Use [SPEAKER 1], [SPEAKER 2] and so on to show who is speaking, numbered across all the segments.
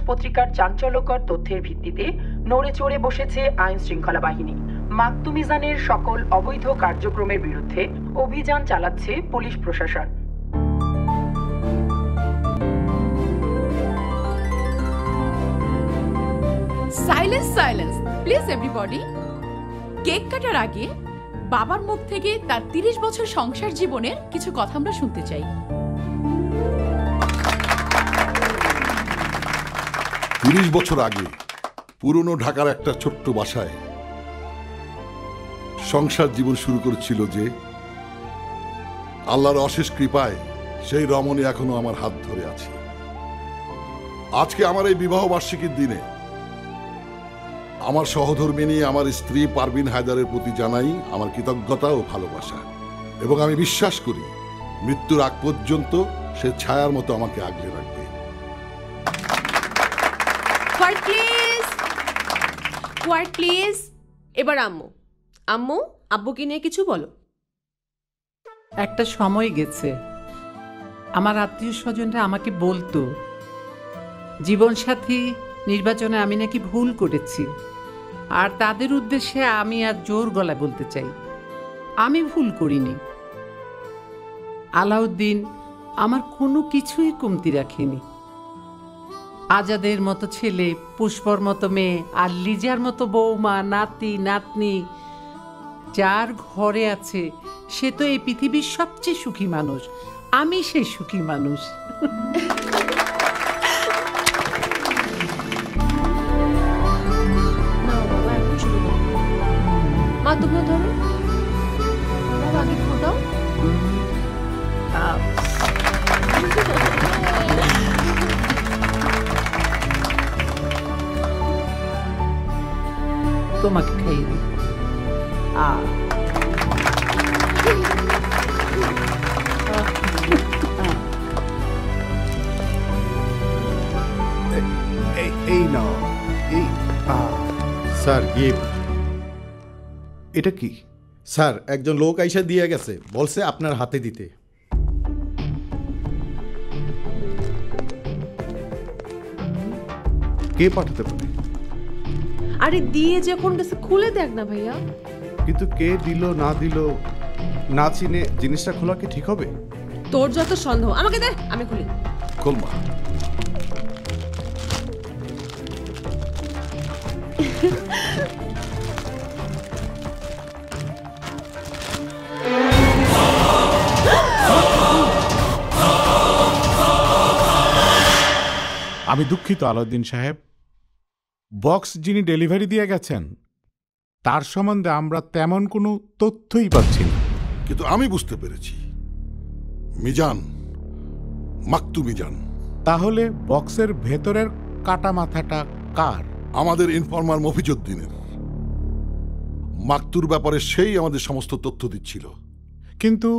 [SPEAKER 1] পত্রিকার চাঞ্চল্যকর তথ্যের ভিত্তিতে নড়ে চড়ে বসেছে আইন শৃঙ্খলা বাহিনী। মাকতু মিজানের সকল অবৈধ কার্যক্রমের বিরুদ্ধে অভিযান চালাচ্ছে পুলিশ প্রশাসন।
[SPEAKER 2] Silence silence please everybody. Cake কাটার আগে বাবার মুখ থেকে তার 30 বছর সংসার জীবনের কিছু কথা আমরা শুনতে চাই।
[SPEAKER 3] 30 বছর আগে পুরনো ঢাকার একটা ছোট্ট বাসায় সংসার জীবন শুরু করেছিল যে আল্লাহর অশেষ কৃপায় সেই রমণী এখনো আমার হাত ধরে আছে। আজকে আমার এই বিবাহ বার্ষিকীর দিনে আমার সহধর্মিণী আমার স্ত্রী পারভিন হায়দারের প্রতি জানাই আমার কৃতজ্ঞতা ও ভালোবাসা, এবং আমি বিশ্বাস করি মৃত্যুর আগ পর্যন্ত সে ছায়ার মতো আমাকে আগলে রাখবে।
[SPEAKER 4] Quite please. এবার আম্মু আম্মু আব্বুকে নিয়ে কিছু বলো।
[SPEAKER 5] একটা সময় গেছে আমার আত্মীয় স্বজনরা আমাকে বলতো জীবনসাথী নির্বাচনে আমি নাকি ভুল করেছি, আর তাদের উদ্দেশ্যে আমি আর জোর গলায় বলতে চাই আমি ভুল করিনি। আলাউদ্দিন আমার কোনো কিছুই কমতি রাখেনি। আজাদের মতো ছেলে, পুষ্পর মতো মেয়ে, আর লিজার মতো বৌমা, নাতি নাতনি যার ঘরে আছে সে তো এই পৃথিবীর সবচেয়ে সুখী মানুষ। আমি সেই সুখী মানুষ।
[SPEAKER 4] মা তোমরা ধরো, বাবা আগে ফোটাও।
[SPEAKER 5] তোমাকে খাইয়ে দিই।
[SPEAKER 6] এই নাও। এই স্যার গিফট। এটা কি?
[SPEAKER 7] স্যার একজন লোক আইসা দিয়ে গেছে, বলছে আপনার হাতে দিতে।
[SPEAKER 6] কে পাঠাতে পারে?
[SPEAKER 4] আরে দিয়ে যখন গেছে খুলে দেখ না ভাইয়া।
[SPEAKER 6] কিন্তু কে দিল না দিল না চিনে জিনিসটা খোলা কি ঠিক হবে?
[SPEAKER 4] তোর যত সন্দেহ আমাকে দে, আমি খুলি।
[SPEAKER 3] খোলমা।
[SPEAKER 8] আমি দুঃখিত আলাউদ্দিন সাহেব, বক্স যিনি ডেলিভারি দিয়ে গেছেন তার সম্বন্ধে আমরা তেমন কোনো তথ্যই পাচ্ছি না।
[SPEAKER 3] কিন্তু আমি বুঝতে পেরেছি মিজান, মাকতু মিজান।
[SPEAKER 8] তাহলে বক্সের ভেতরের কাটা মাথাটা কার?
[SPEAKER 3] আমাদের ইনফরমার মফিজউদ্দিনের। মাকতুর ব্যাপারে সেই আমাদের সমস্ত তথ্য দিচ্ছিল।
[SPEAKER 8] কিন্তু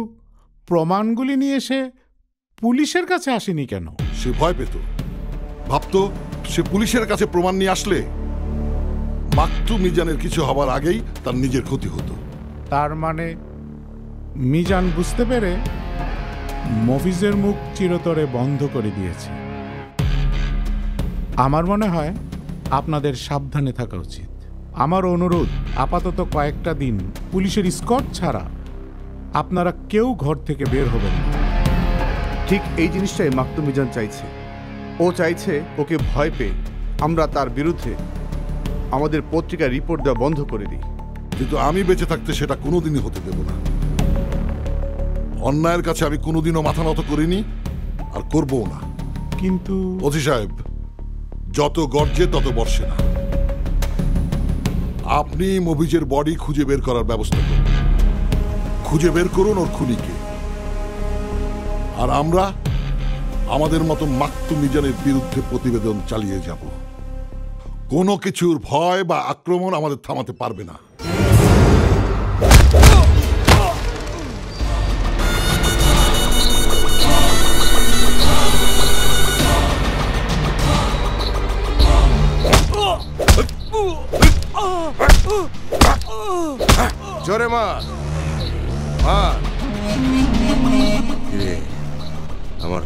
[SPEAKER 8] প্রমাণগুলি নিয়ে সে পুলিশের কাছে আসেনি কেন?
[SPEAKER 3] সে ভয় পেত, ভাবতো সে পুলিশের কাছে প্রমাণ নিয়ে আসলে মাকতু মিজানের কিছু হবার আগেই তার নিজের ক্ষতি হতো।
[SPEAKER 8] তার মানে মিজান বুঝতে পেরে মফিজের মুখ চিরতরে বন্ধ করে দিয়েছে। আমার মনে হয় আপনাদের সাবধানে থাকা উচিত। আমার অনুরোধ, আপাতত কয়েকটা দিন পুলিশের স্কট ছাড়া আপনারা কেউ ঘর থেকে বের হবেন না।
[SPEAKER 6] ঠিক এই জিনিসটাই মাকতু মিজান চাইছে। ও চাইছে ওকে ভয় পেয়ে আমরা তার বিরুদ্ধে আমাদের পত্রিকায় রিপোর্ট দেওয়া বন্ধ করে দিই।
[SPEAKER 3] কিন্তু আমি বেঁচে থাকতে সেটা কোনোদিনই হতে দেব না। অন্যায়ের কাছে আমি কোনোদিনও মাথা নত করিনি আর করবও না।
[SPEAKER 8] কিন্তু
[SPEAKER 3] ওসি সাহেব, যত গর্জে তত বর্ষে না। আপনি মফিজের বডি খুঁজে বের করার ব্যবস্থা করুন। খুঁজে বের করুন ওর খুনিকে, আর আমরা আমাদের মতো মাকতু মিজানের বিরুদ্ধে প্রতিবেদন চালিয়ে যাব। কোনো কিছুর ভয় বা আক্রমণ আমাদের থামাতে পারবে না।
[SPEAKER 6] জোরে মার।
[SPEAKER 9] আমার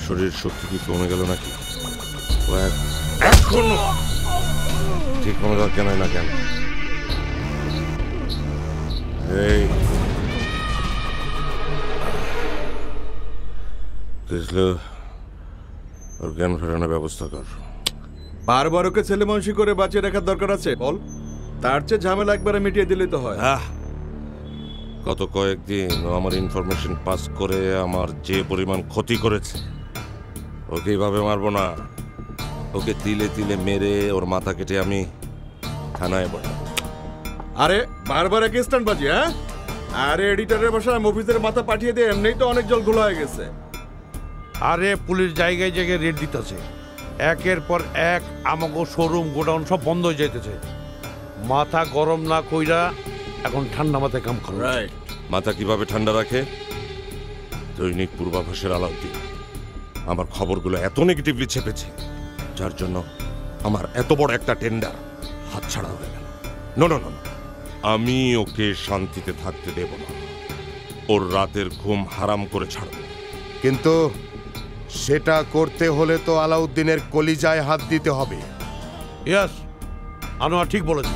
[SPEAKER 9] শরীরের শক্তি কি কমে গেল নাকি? এখনো ঠিক মতো জানাই না কেন? এই ওর জ্ঞান ফেরানোর ব্যবস্থা কর।
[SPEAKER 7] বারবার ওকে ছেলে মানুষি করে বাঁচিয়ে রাখার দরকার আছে বল? তার চেয়ে ঝামেলা একবারে মিটিয়ে দিলেই তো হয়।
[SPEAKER 9] গত কয়েকদিন ও আমার ইনফরমেশন পাস করে আমার যে পরিমাণ ক্ষতি করেছে, ওকে এইভাবে মারবো না। ওকে তিলে তিলে মেরে ওর মাথা কেটে আমি থানায় পাঠাবো।
[SPEAKER 7] আরে বারবার একই স্ট্যান্ড বাজি, হ্যাঁ? আরে এডিটরের বাসায় মফিজের মাথা পাঠিয়ে দিয়ে এমনিই তো অনেক জল ঘোলা হয়ে গেছে।
[SPEAKER 10] আরে পুলিশ জায়গায় জায়গায় রেড দিতেছে, একের পর এক আমাকে শোরুম গোডাউন সব বন্ধ হয়ে যাইতেছে। মাথা গরম না কইরা এখন ঠান্ডা মাথায় কাম করো।
[SPEAKER 9] মাথা কিভাবে ঠান্ডা রাখে? দৈনিক পূর্বাভাসের আলাউদ্দিন আমার খবরগুলো এত নেগেটিভলি ছেপেছে, যার জন্য আমার এত বড় একটা টেন্ডার হাতছাড়া হয়ে গেল। না না না, আমি ওকে শান্তিতে থাকতে দেব না। ওর রাতের ঘুম হারাম করে ছাড়ব।
[SPEAKER 11] কিন্তু সেটা করতে হলে তো আলাউদ্দিনের কলিজায় হাত দিতে হবে।
[SPEAKER 10] ইয়েস, আনোয়ার ঠিক বলেছে।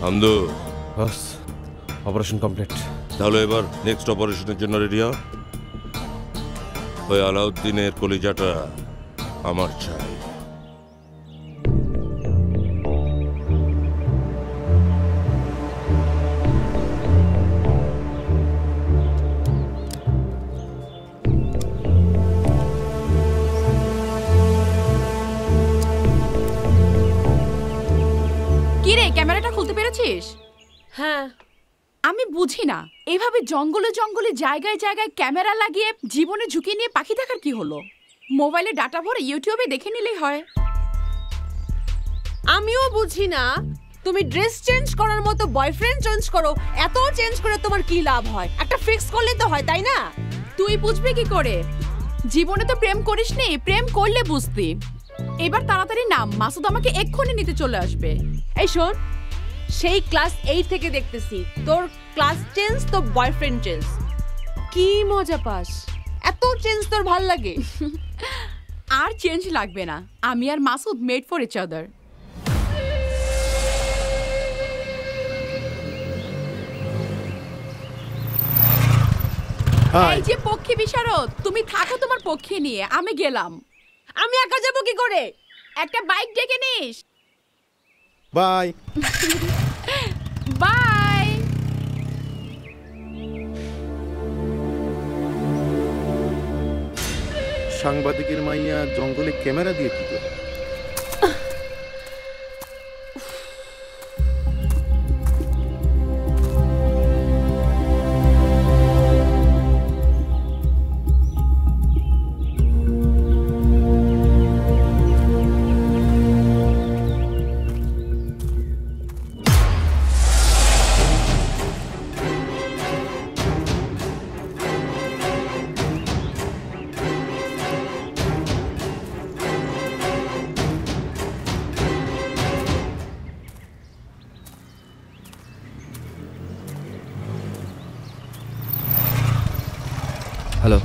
[SPEAKER 9] আমদু,
[SPEAKER 11] অপারেশন কমপ্লিট।
[SPEAKER 9] তাহলে এবার নেক্সট অপারেশনের জন্য রেডি হ। ওই আলাউদ্দিনের কলিজাটা আমার চাই।
[SPEAKER 2] কি রে, ক্যামেরাটা খুলতে পেরেছিস?
[SPEAKER 4] হ্যাঁ।
[SPEAKER 2] আমি বুঝি না, এইভাবে জঙ্গলে জঙ্গলে জায়গায় জায়গায় ক্যামেরা লাগিয়ে জীবনে ঝুঁকি নিয়ে পাখি দেখার কি হলো? মোবাইলে ডাটা ভরে ইউটিউবে দেখে নিলেই হয়।
[SPEAKER 4] আমিও বুঝি না, তুমি ড্রেস চেঞ্জ করার মতো বয়ফ্রেন্ড চেঞ্জ করো, এত চেঞ্জ করে তোমার কি লাভ হয়? একটা ফিক্স করলে তো হয়, তাই না?
[SPEAKER 2] তুই বুঝবি কি করে? জীবনে তো প্রেম করিসনি, প্রেম করলে বুঝতি। এবার তাড়াতাড়ি নাম, মাসুদ আমাকে এক্ষুনি নিতে চলে আসবে।
[SPEAKER 4] এই শোন, সেই ক্লাস 8 থেকে দেখতেছি তোর ক্লাস চেঞ্জ, তো বয়ফ্রেন্ড চেঞ্জ। কি মজা পাস? এত চেঞ্জ তোর ভাল লাগে?
[SPEAKER 2] আর চেঞ্জ লাগবে না, আমি আর Masud made for each other. এই যে পক্ষী বিশারদ, তুমি থাকো তোমার পক্ষী নিয়ে, আমি গেলাম।
[SPEAKER 4] আমি একা যাবো কি করে?
[SPEAKER 2] একটা বাইক ডেকে নিস।
[SPEAKER 7] Bye
[SPEAKER 2] bye.
[SPEAKER 7] সাংবাদিকের মাইয়া জঙ্গলে ক্যামেরা দিয়ে কি করে?
[SPEAKER 12] হ্যালো,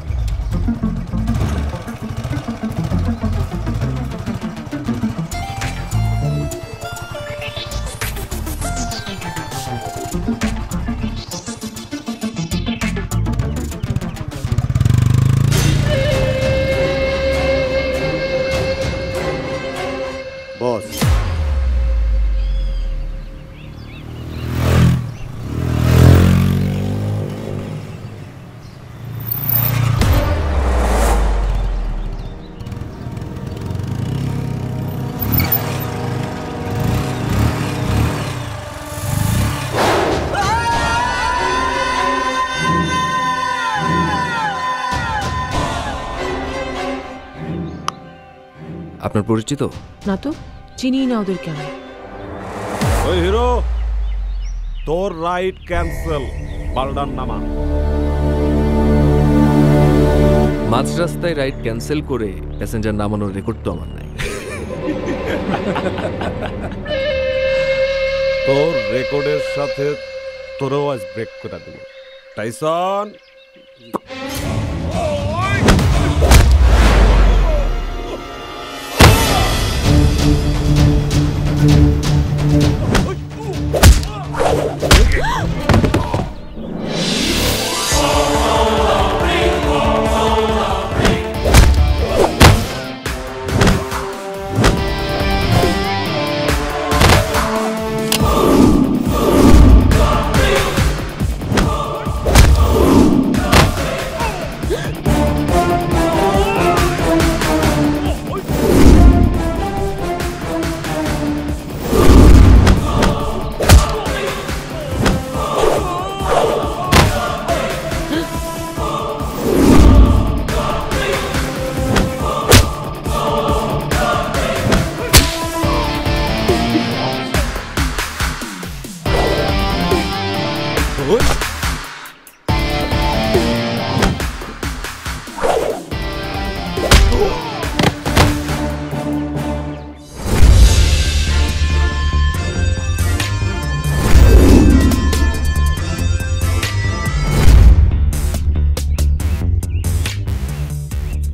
[SPEAKER 7] বস।
[SPEAKER 12] আপনার পরিচিত?
[SPEAKER 4] না তো, চিনি না ওদের কেন।
[SPEAKER 13] ওই হিরো, তোর রাইড ক্যান্সেল, পাল্টান নামা।
[SPEAKER 12] মাঝ রাস্তায় রাইড ক্যান্সেল করে প্যাসেঞ্জার নামানোর রেকর্ড তো আমার নাই।
[SPEAKER 13] তোর রেকর্ডের সাথে তোরও আজ ব্রেক করে দেব। টাইসন,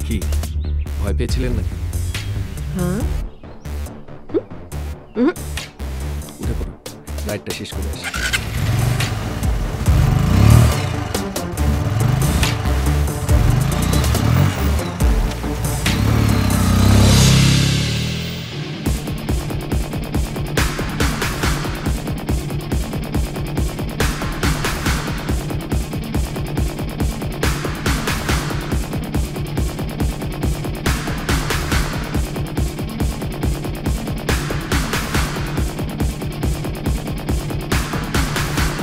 [SPEAKER 12] কি ভয় পেয়েছিলেন নাকি?
[SPEAKER 4] হ্যাঁ,
[SPEAKER 12] উঠে পড়ো, রাইডটা শেষ করে আসি।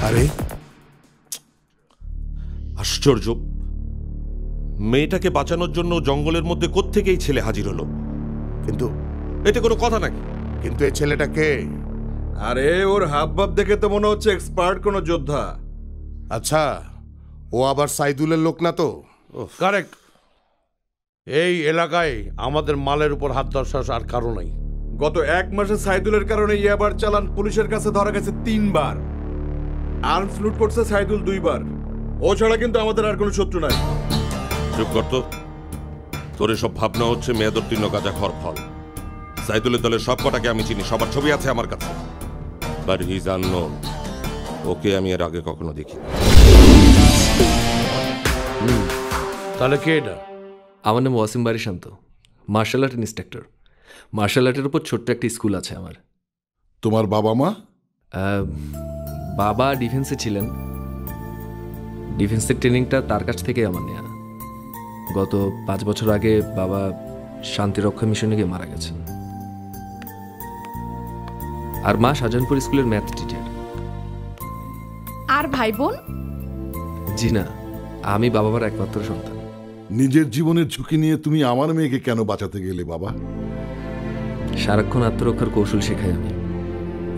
[SPEAKER 9] আরে আশ্চর্য, মেয়েটাকে বাঁচানোর জন্য জঙ্গলের মধ্যে কোত্থেকে এই ছেলে হাজির হলো?
[SPEAKER 11] কিন্তু
[SPEAKER 9] এটা কোনো কথা নাকি?
[SPEAKER 11] কিন্তু এই ছেলেটা কে?
[SPEAKER 7] আরে ওর হাবভাব দেখে তো মনে হচ্ছে এক্সপার্ট কোনো যোদ্ধা।
[SPEAKER 11] আচ্ছা, ও আবার সাইদুলের লোক না তো?
[SPEAKER 10] কারেক্ট। এই এলাকায় আমাদের মালের উপর হাত দেওয়ার সাহস আর কারো নাই।
[SPEAKER 7] গত 1 মাসে সাইদুলের কারণে ইয়াবার চালান পুলিশের কাছে ধরা গেছে 3 বার। আর্মস লুট করছে সাইদুল 2 বার। ও ছাড়া কিন্তু আমাদের আর কোনো শত্রু নাই।
[SPEAKER 9] চুপ কর তো। তোর এসব ভাবনা হচ্ছে মেয়াদোত্তীর্ণ গাঁজা খর ফল। সাইদুলের দলের সব কটাকে আমি চিনি, সবার ছবি আছে আমার কাছে। But he is unknown. Okay আমি এর আগে কখনো দেখি।
[SPEAKER 10] তাহলে কে এটা?
[SPEAKER 12] আমার নাম ওয়াসিম বারি শান্ত, মার্শাল আর্ট ইন্সট্রাক্টর। মার্শাল আর্টের উপর ছোট্ট একটা স্কুল আছে আমার।
[SPEAKER 3] তোমার বাবা মা?
[SPEAKER 12] বাবা ডিফেন্সে ছিলেন। ডিফেন্সের ট্রেনিংটা তার কাছ থেকেই আমার নেওয়া। গত 5 বছর আগে বাবা শান্তিরক্ষা মিশনে গিয়ে মারা গেছেন। আর মা শাহজাহানপুর স্কুলের ম্যাথ টিচার।
[SPEAKER 2] আর ভাই বোন?
[SPEAKER 12] জি না, আমি বাবার একমাত্র সন্তান।
[SPEAKER 3] নিজের জীবনের ঝুঁকি নিয়ে তুমি আমার মেয়েকে কেন বাঁচাতে গেলে বাবা?
[SPEAKER 12] সারাক্ষণ আত্মরক্ষার কৌশল শেখাই আমি।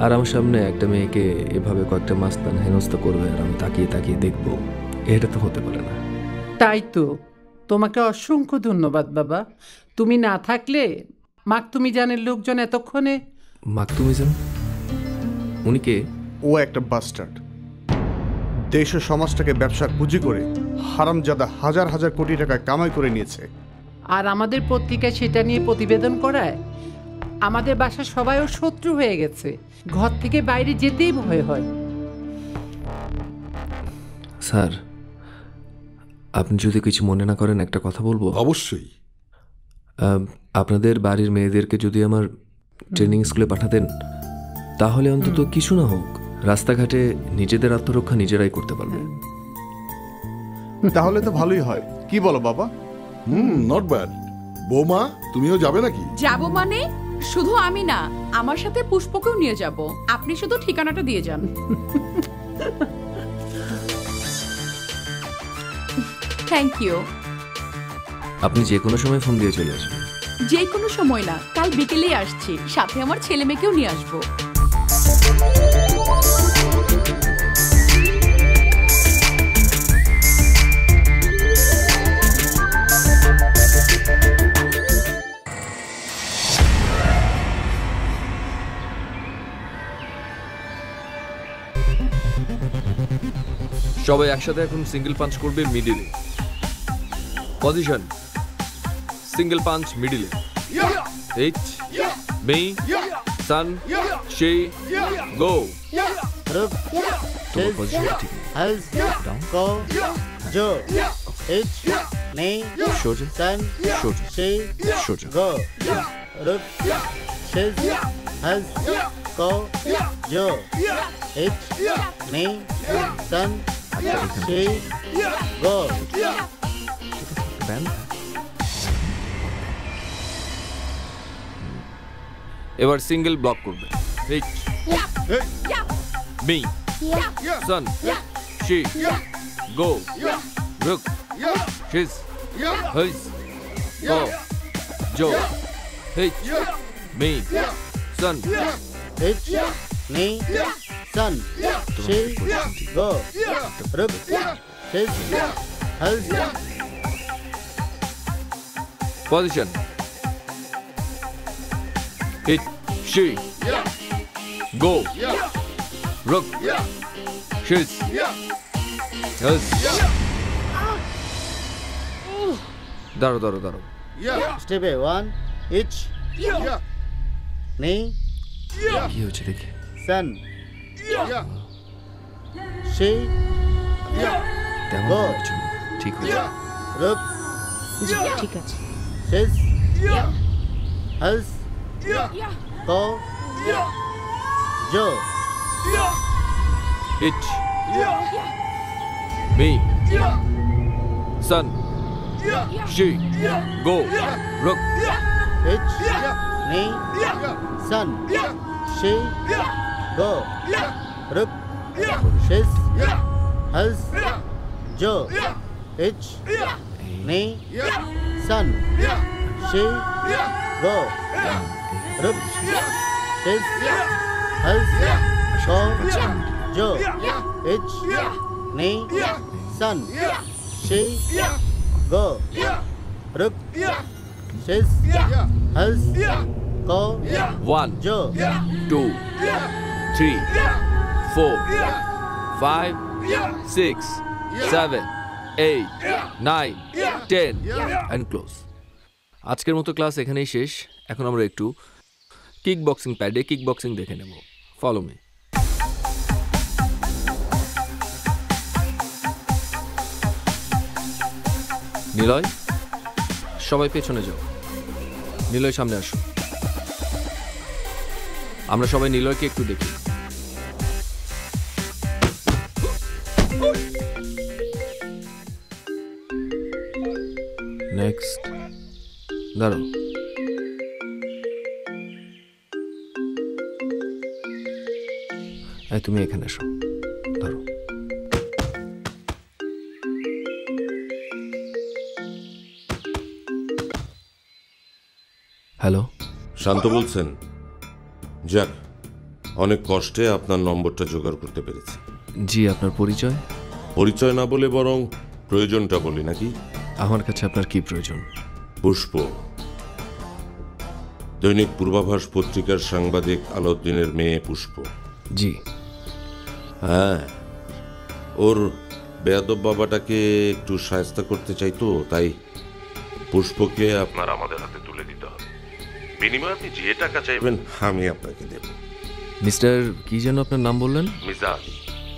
[SPEAKER 12] আর আমার সামনে একটা মেয়েকে এভাবে কয়েকটা মাস্তান হেনস্থা করবে আর আমি তাকিয়ে তাকিয়ে দেখবো, এটা তো হতে পারে না।
[SPEAKER 5] তাই তো, তোমাকে অসংখ্য ধন্যবাদ বাবা। তুমি না থাকলে মাকতুমিজানের লোকজন এতক্ষণে।
[SPEAKER 12] মাকতুমিজান? উনি কে?
[SPEAKER 6] ও একটা বাস্টার্ড। দেশ ও সমাজটাকে ব্যবসার পুঁজি করে হারামজাদা হাজার হাজার কোটি টাকা কামাই করে নিয়েছে।
[SPEAKER 5] আর আমাদের পত্রিকায় সেটা নিয়ে প্রতিবেদন করায় আমাদের বাসা সবাই ওর শত্রু হয়ে গেছে। ঘর থেকে বাইরে যেতেই ভয় হয়।
[SPEAKER 12] স্যার, আপনি যদি কিছু মনে না করেন একটা কথা বলবো?
[SPEAKER 3] অবশ্যই।
[SPEAKER 12] আপনাদের বাড়ির মেয়েদেরকে যদি আমার ট্রেনিং স্কুলে পাঠাতেন, তাহলে অন্তত কিছু না হোক রাস্তাঘাটে নিজেদের আত্মরক্ষা নিজেরাই করতে পারবে।
[SPEAKER 6] তাহলে তো ভালোই হয়, কি বলো বাবা?
[SPEAKER 3] Not bad. বৌমা, তুমিও যাবে নাকি?
[SPEAKER 2] যাব মানে শুধু আমি না, আমার সাথে পুষ্পকেও নিয়ে যাব। আপনি শুধু ঠিকানাটা দিয়ে যান। Thank you.
[SPEAKER 12] আপনি যে কোনো সময় ফোন দিয়ে চলে আসবেন।
[SPEAKER 2] যে কোনো সময় না, কাল বিকেলেই আসছি। সাথে আমার ছেলে মেয়েকেও নিয়ে আসবো।
[SPEAKER 12] সবাই একসাথে এখন সিঙ্গেল পাঞ্চ করবে মিডিলে। পজিশন সিঙ্গেল পাঞ্চ মিডিলে। এইট মি সান শি গো।
[SPEAKER 14] रुक
[SPEAKER 12] তোমার পজিশনটা ঠিক নেই।
[SPEAKER 14] हल्स
[SPEAKER 12] डाउन
[SPEAKER 14] को जो इच नहीं
[SPEAKER 12] সোজা
[SPEAKER 14] सन
[SPEAKER 12] সোজা
[SPEAKER 14] शी
[SPEAKER 12] সোজা।
[SPEAKER 14] गो रुक शिज हल्स को जो इच नहीं सन शी गो।
[SPEAKER 12] ব্যান্ড। এবার সিঙ্গেল ব্লক করবে। এইট মি সান শি গো রুক শিজ হইস গো জো এইট মি সান
[SPEAKER 14] इच नहीं सन शी गो रुक शिज हल्स
[SPEAKER 12] পজিশন হিট শি গো রুক শিজ হইস। দাঁড়ো দাঁড়ো দাঁড়ো।
[SPEAKER 14] स्टेपे वन इच नहीं
[SPEAKER 12] কি হচ্ছে দেখি।
[SPEAKER 14] सन शी
[SPEAKER 12] তেমন
[SPEAKER 14] গো
[SPEAKER 12] কিছু না, ঠিক হয়ে যাবে।
[SPEAKER 14] रुक
[SPEAKER 4] জি ঠিক আছে।
[SPEAKER 14] शिज हल्स को जो
[SPEAKER 12] It me son she go rook
[SPEAKER 14] etch नहीं सन शी गो रुक शिज हल्स जो इच नहीं सन शी गो रुक शिज हल्स को जो इच नहीं सन शी गो रुक शिज हल्स को
[SPEAKER 12] 1
[SPEAKER 14] जो
[SPEAKER 12] 2 3 4 5 6 7 8 9 10 and close। আজকের মতো ক্লাস এখানেই শেষ। এখন আমরা একটু কিক বক্সিং প্যাডে কিক বক্সিং দেখে নেব। Follow me. নিলয় সবাই পেছনে যাও। নিলয় সামনে আসো। আমরা সবাই নিলয়কে একটু দেখি। নেক্সট দাঁড়াও। এই তুমি এখানে এসো। ধরো। হ্যালো,
[SPEAKER 9] শান্ত বলছেন? যাক, অনেক কষ্টে আপনার নম্বরটা জোগাড় করতে পেরেছি।
[SPEAKER 12] জি, আপনার পরিচয়?
[SPEAKER 9] পরিচয় না বলে বরং প্রয়োজনটা বলি নাকি?
[SPEAKER 12] আমার কাছে আপনার কি প্রয়োজন?
[SPEAKER 9] পুষ্প, দৈনিক পূর্বাভাস পত্রিকার সাংবাদিক আলাউদ্দিনের মেয়ে পুষ্প।
[SPEAKER 12] জি
[SPEAKER 9] হ্যাঁ, ওর বেয়াদব বাবাটাকে একটু সাহায্য করতে চাইতো, তাই পুষ্পকে আপনার আমাদের হাতে তুলে দিতে হবে। বিনিময়ে আপনি যে টাকা চাইবেন আমি আপনাকে দেব।
[SPEAKER 12] মিস্টার কি যেন আপনার নাম বললেন?
[SPEAKER 9] মিজান,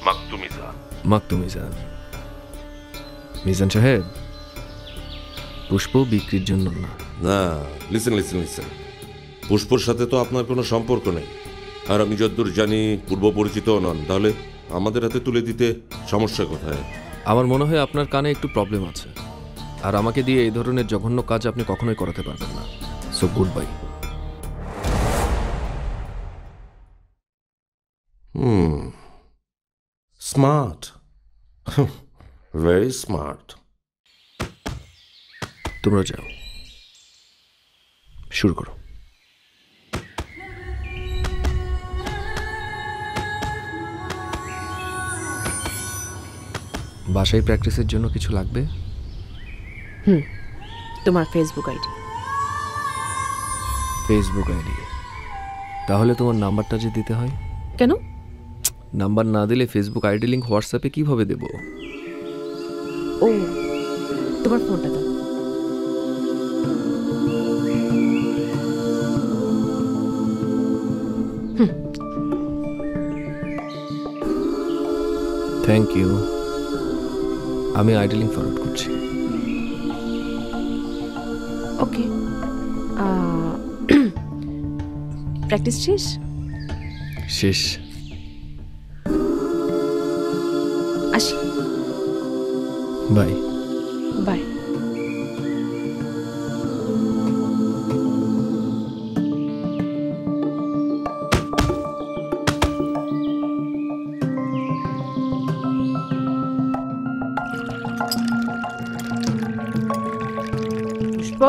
[SPEAKER 9] মাকতু মিজান।
[SPEAKER 12] মাকতু মিজান। মিজান সাহেব, পুষ্প বিক্রির জন্য না।
[SPEAKER 9] না, লিসেন লিসেন লিসেন, পুষ্পর সাথে তো আপনার কোনো সম্পর্ক নেই, আর আমি যতদূর জানি পূর্ব পরিচিতও নন। তাহলে আমাদের হাতে তুলে দিতে সমস্যা কোথায়?
[SPEAKER 12] আমার মনে হয় আপনার কানে একটু প্রবলেম আছে, আর আমাকে দিয়ে এই ধরনের জঘন্য কাজ আপনি কখনোই করাতে পারবেন না। So good bye.
[SPEAKER 9] Smart, very smart.
[SPEAKER 12] তোমরা যাও, শুরু করো। বাসায় প্র্যাকটিসের জন্য কিছু লাগবে?
[SPEAKER 4] তোমার ফেসবুক আইডি।
[SPEAKER 12] Facebook ID? তাহলে তোমার নাম্বারটা যে দিতে হয়।
[SPEAKER 4] কেন?
[SPEAKER 12] নাম্বার না দিলে ফেসবুক আইডি লিংক হোয়াটসঅ্যাপে কিভাবে দেব?
[SPEAKER 4] ও, তোমার ফোনটা দাও।
[SPEAKER 12] Thank you. আমি আইডি লিংক ফরওয়ার্ড করছি।
[SPEAKER 4] ওকে, প্র্যাকটিস শেষ?
[SPEAKER 12] শেষ।
[SPEAKER 4] আসি।
[SPEAKER 12] বাই।
[SPEAKER 4] বাই।
[SPEAKER 5] পুষ্প,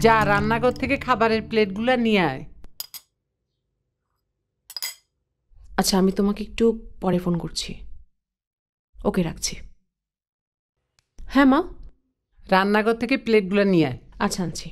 [SPEAKER 5] যা রান্নাঘর থেকে খাবারের প্লেটগুলো নিয়ে আয়।
[SPEAKER 4] আচ্ছা, আমি তোমাকে একটু পরে ফোন করছি। ওকে, রাখছি। হ্যাঁ মা,
[SPEAKER 5] রান্নাঘর থেকে প্লেটগুলো নিয়ে আয়।
[SPEAKER 4] আচ্ছা, আনছি।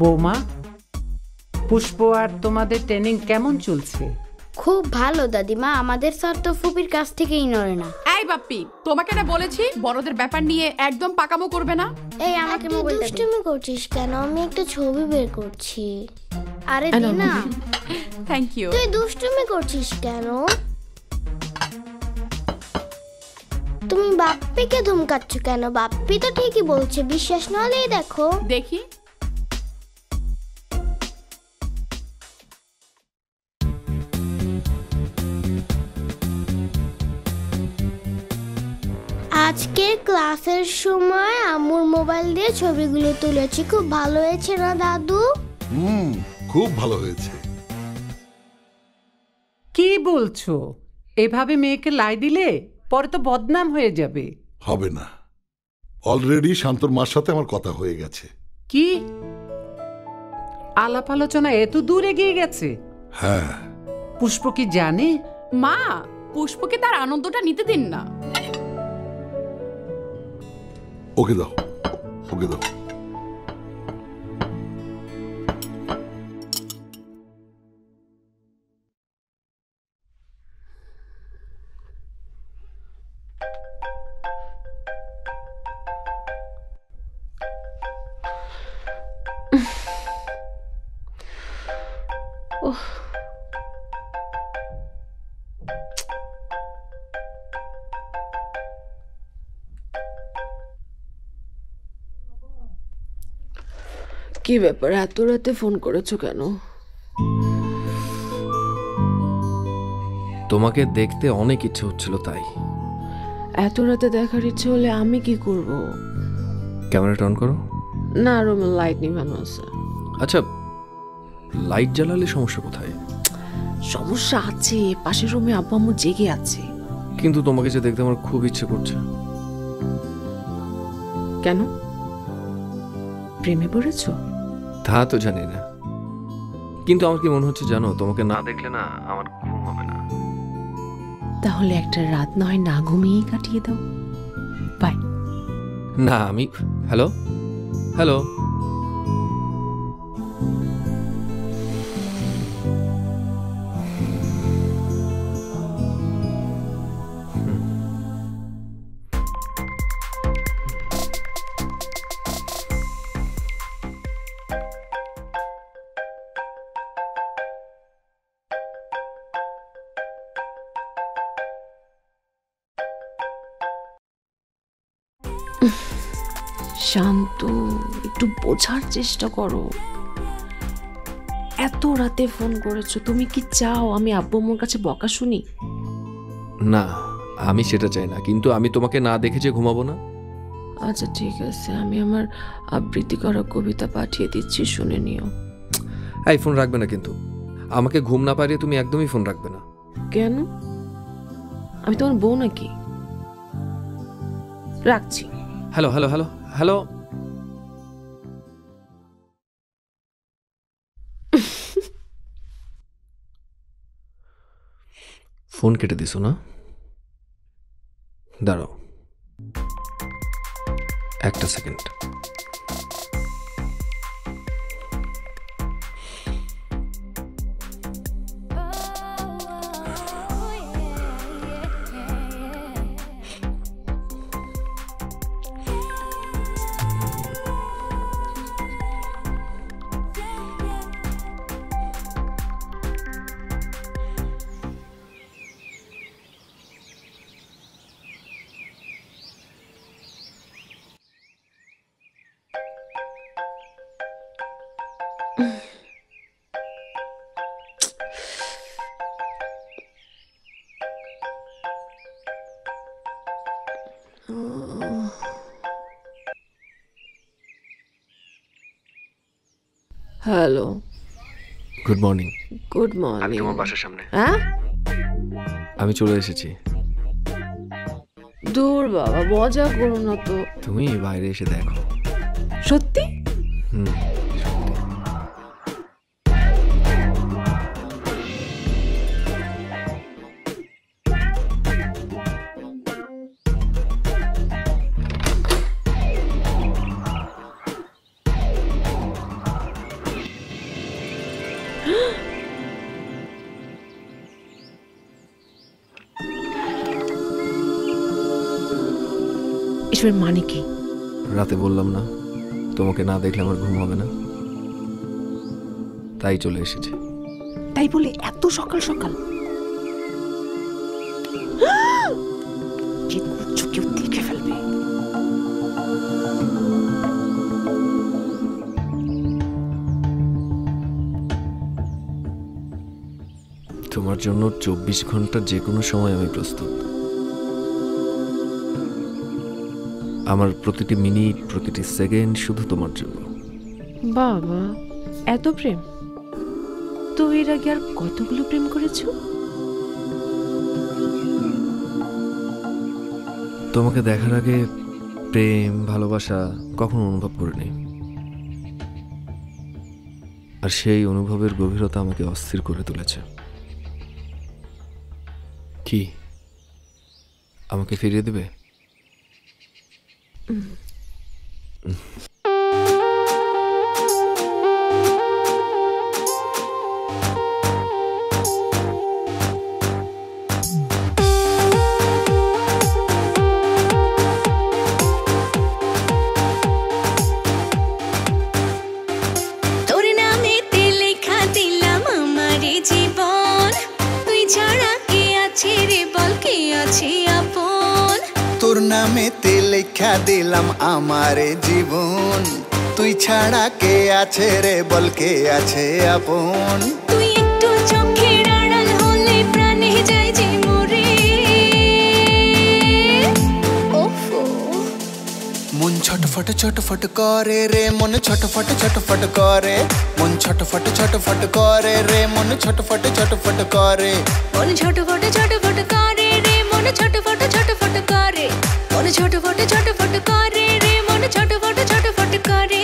[SPEAKER 5] বৌমা, পুষ্প আর তোমাদের ট্রেনিং কেমন চলছে?
[SPEAKER 15] খুব ভালো দাদিমা, আমাদের স্যার তো ফুপির কাছ থেকেই নড়ে না।
[SPEAKER 2] এই বাপ্পি, তোমাকে না বলেছি বড়দের ব্যাপার নিয়ে একদম পাকামো করবে না।
[SPEAKER 15] এই আমাকে মোবাইলটা দে। দুষ্টুমি করছিস কেন? আমি একটা ছবি বের করছি। আরে দে না।
[SPEAKER 2] Thank you.
[SPEAKER 15] তুই দুষ্টুমি করছিস কেন? তুমি বাপ্পিকে ধমকাচ্ছ কেন? বাপ্পি তো ঠিকই বলছে, বিশ্বাস না হলেই দেখো।
[SPEAKER 2] দেখি।
[SPEAKER 15] আজকে ক্লাসের সময় আম্মুর মোবাইল দিয়ে ছবিগুলো তুলেছি, খুব ভালো হয়েছে না দাদু?
[SPEAKER 3] খুব ভালো হয়েছে।
[SPEAKER 5] কি বলছো? এভাবে মেয়েকে লাই দিলে পরে তো বদনাম হয়ে যাবে।
[SPEAKER 3] হবে না, অলরেডি শান্তর মার সাথে আমার কথা হয়ে গেছে।
[SPEAKER 5] কি আলাপ আলোচনা এত দূর এগিয়ে গেছে?
[SPEAKER 3] হ্যাঁ।
[SPEAKER 5] পুষ্প কি জানে?
[SPEAKER 2] মা, পুষ্পকে তার আনন্দটা নিতে দিন না।
[SPEAKER 3] ওকে দাও, ওকে দাও।
[SPEAKER 4] কি ব্যাপার, এত রাতে ফোন করেছো কেন?
[SPEAKER 12] তোমাকে দেখতে অনেক ইচ্ছে হচ্ছিল তাই।
[SPEAKER 4] এত রাতে দেখার ইচ্ছে হলে আমি কি করব?
[SPEAKER 12] ক্যামেরাটা অন করো।
[SPEAKER 4] না, রুমে লাইট নিভানো আছে।
[SPEAKER 12] আচ্ছা, লাইট জ্বালালে সমস্যা কোথায়?
[SPEAKER 4] সমস্যা আছে, পাশের রুমে আব্বু আম্মু জেগে আছে।
[SPEAKER 12] কিন্তু তোমাকে যে দেখতে আমার খুব ইচ্ছে করছে।
[SPEAKER 4] কেন, প্রেমে পড়েছো?
[SPEAKER 12] তা তো জানি না, কিন্তু আমার কি মনে হচ্ছে জানো, তোমাকে না দেখলে না আমার ঘুম হবে না।
[SPEAKER 4] তাহলে একটা রাত নয় না ঘুমিয়ে কাটিয়ে দাও। বাই।
[SPEAKER 12] না আমি, হ্যালো হ্যালো,
[SPEAKER 4] শান্ত, একটু বোঝার চেষ্টা করো। এত রাতে ফোন করেছো, তুমি কি চাও আমি আব্বু আম্মুর কাছে বকা শুনি?
[SPEAKER 12] না আমি সেটা চাই না, কিন্তু আমি তোমাকে না দেখে যে ঘুমাবো না।
[SPEAKER 4] আচ্ছা ঠিক আছে, আমি আমার আবৃত্তি করা কবিতা পাঠিয়ে দিচ্ছি, শুনে নিও।
[SPEAKER 12] এই ফোন রাখবে না কিন্তু, আমাকে ঘুম না পারিয়ে তুমি একদমই ফোন রাখবে না।
[SPEAKER 4] কেন, আমি তোমার বউ নাকি? রাখছি।
[SPEAKER 12] Hello hello hello hello. Phone কেটে দিছো না? দাঁড়াও একটা second.
[SPEAKER 16] Hello,
[SPEAKER 12] good morning.
[SPEAKER 16] Good morning.
[SPEAKER 12] আমি তোমার বাসার সামনে।
[SPEAKER 16] হ্যাঁ,
[SPEAKER 12] আমি চলে এসেছি।
[SPEAKER 16] দূর বাবা, মজা করো না তো।
[SPEAKER 12] তুমি বাইরে এসে দেখো।
[SPEAKER 16] সত্যি?
[SPEAKER 12] হুম,
[SPEAKER 16] এসবের মানে কি?
[SPEAKER 12] রাতে বললাম না তোমাকে না দেখলে আমার ঘুম হবে না, তাই চলে এসেছি।
[SPEAKER 16] তাই বলে এত সকাল সকাল? কি করছো? কেউ দেখে ফেলবে।
[SPEAKER 12] তোমার জন্য 24 ঘন্টা যে কোনো সময় আমি প্রস্তুত। আমার প্রতিটি মিনিট, প্রতিটি সেকেন্ড শুধু তোমার জন্য।
[SPEAKER 16] বাবা, এত প্রেম? তো এর আগে আর কতগুলো প্রেম করেছো?
[SPEAKER 12] তোমাকে দেখার আগে প্রেম, ভালোবাসা কখনো অনুভব করিনি, আর সেই অনুভবের গভীরতা আমাকে অস্থির করে তুলেছে। কি আমাকে ফিরিয়ে দেবে?
[SPEAKER 17] তোর নামেতে লেখা দিলাম আমারে জীবন, তুই ছাড়া কে আছে রে বল, কে আছে আপন?
[SPEAKER 18] তোর নামেতে লেখা দিলাম আমারে জীবন, তুই ছাড়া কে আছে রে বল, কে আছে আপন?
[SPEAKER 17] তুই একটু চোখের আড়াল হলে প্রাণে যায় যে মরে। ওফো,
[SPEAKER 18] মন ছটফট ছটফট করে রে, মন ছটফট ছটফট করে, মন ছটফট ছটফট করে রে, মন ছটফট ছটফট করে,
[SPEAKER 17] মন ছটফট ছটফট করে রে, মন ছটফট ছটফট করে, মন ছটফট ছটফট করে রে, মন ছটফট ছটফট করে।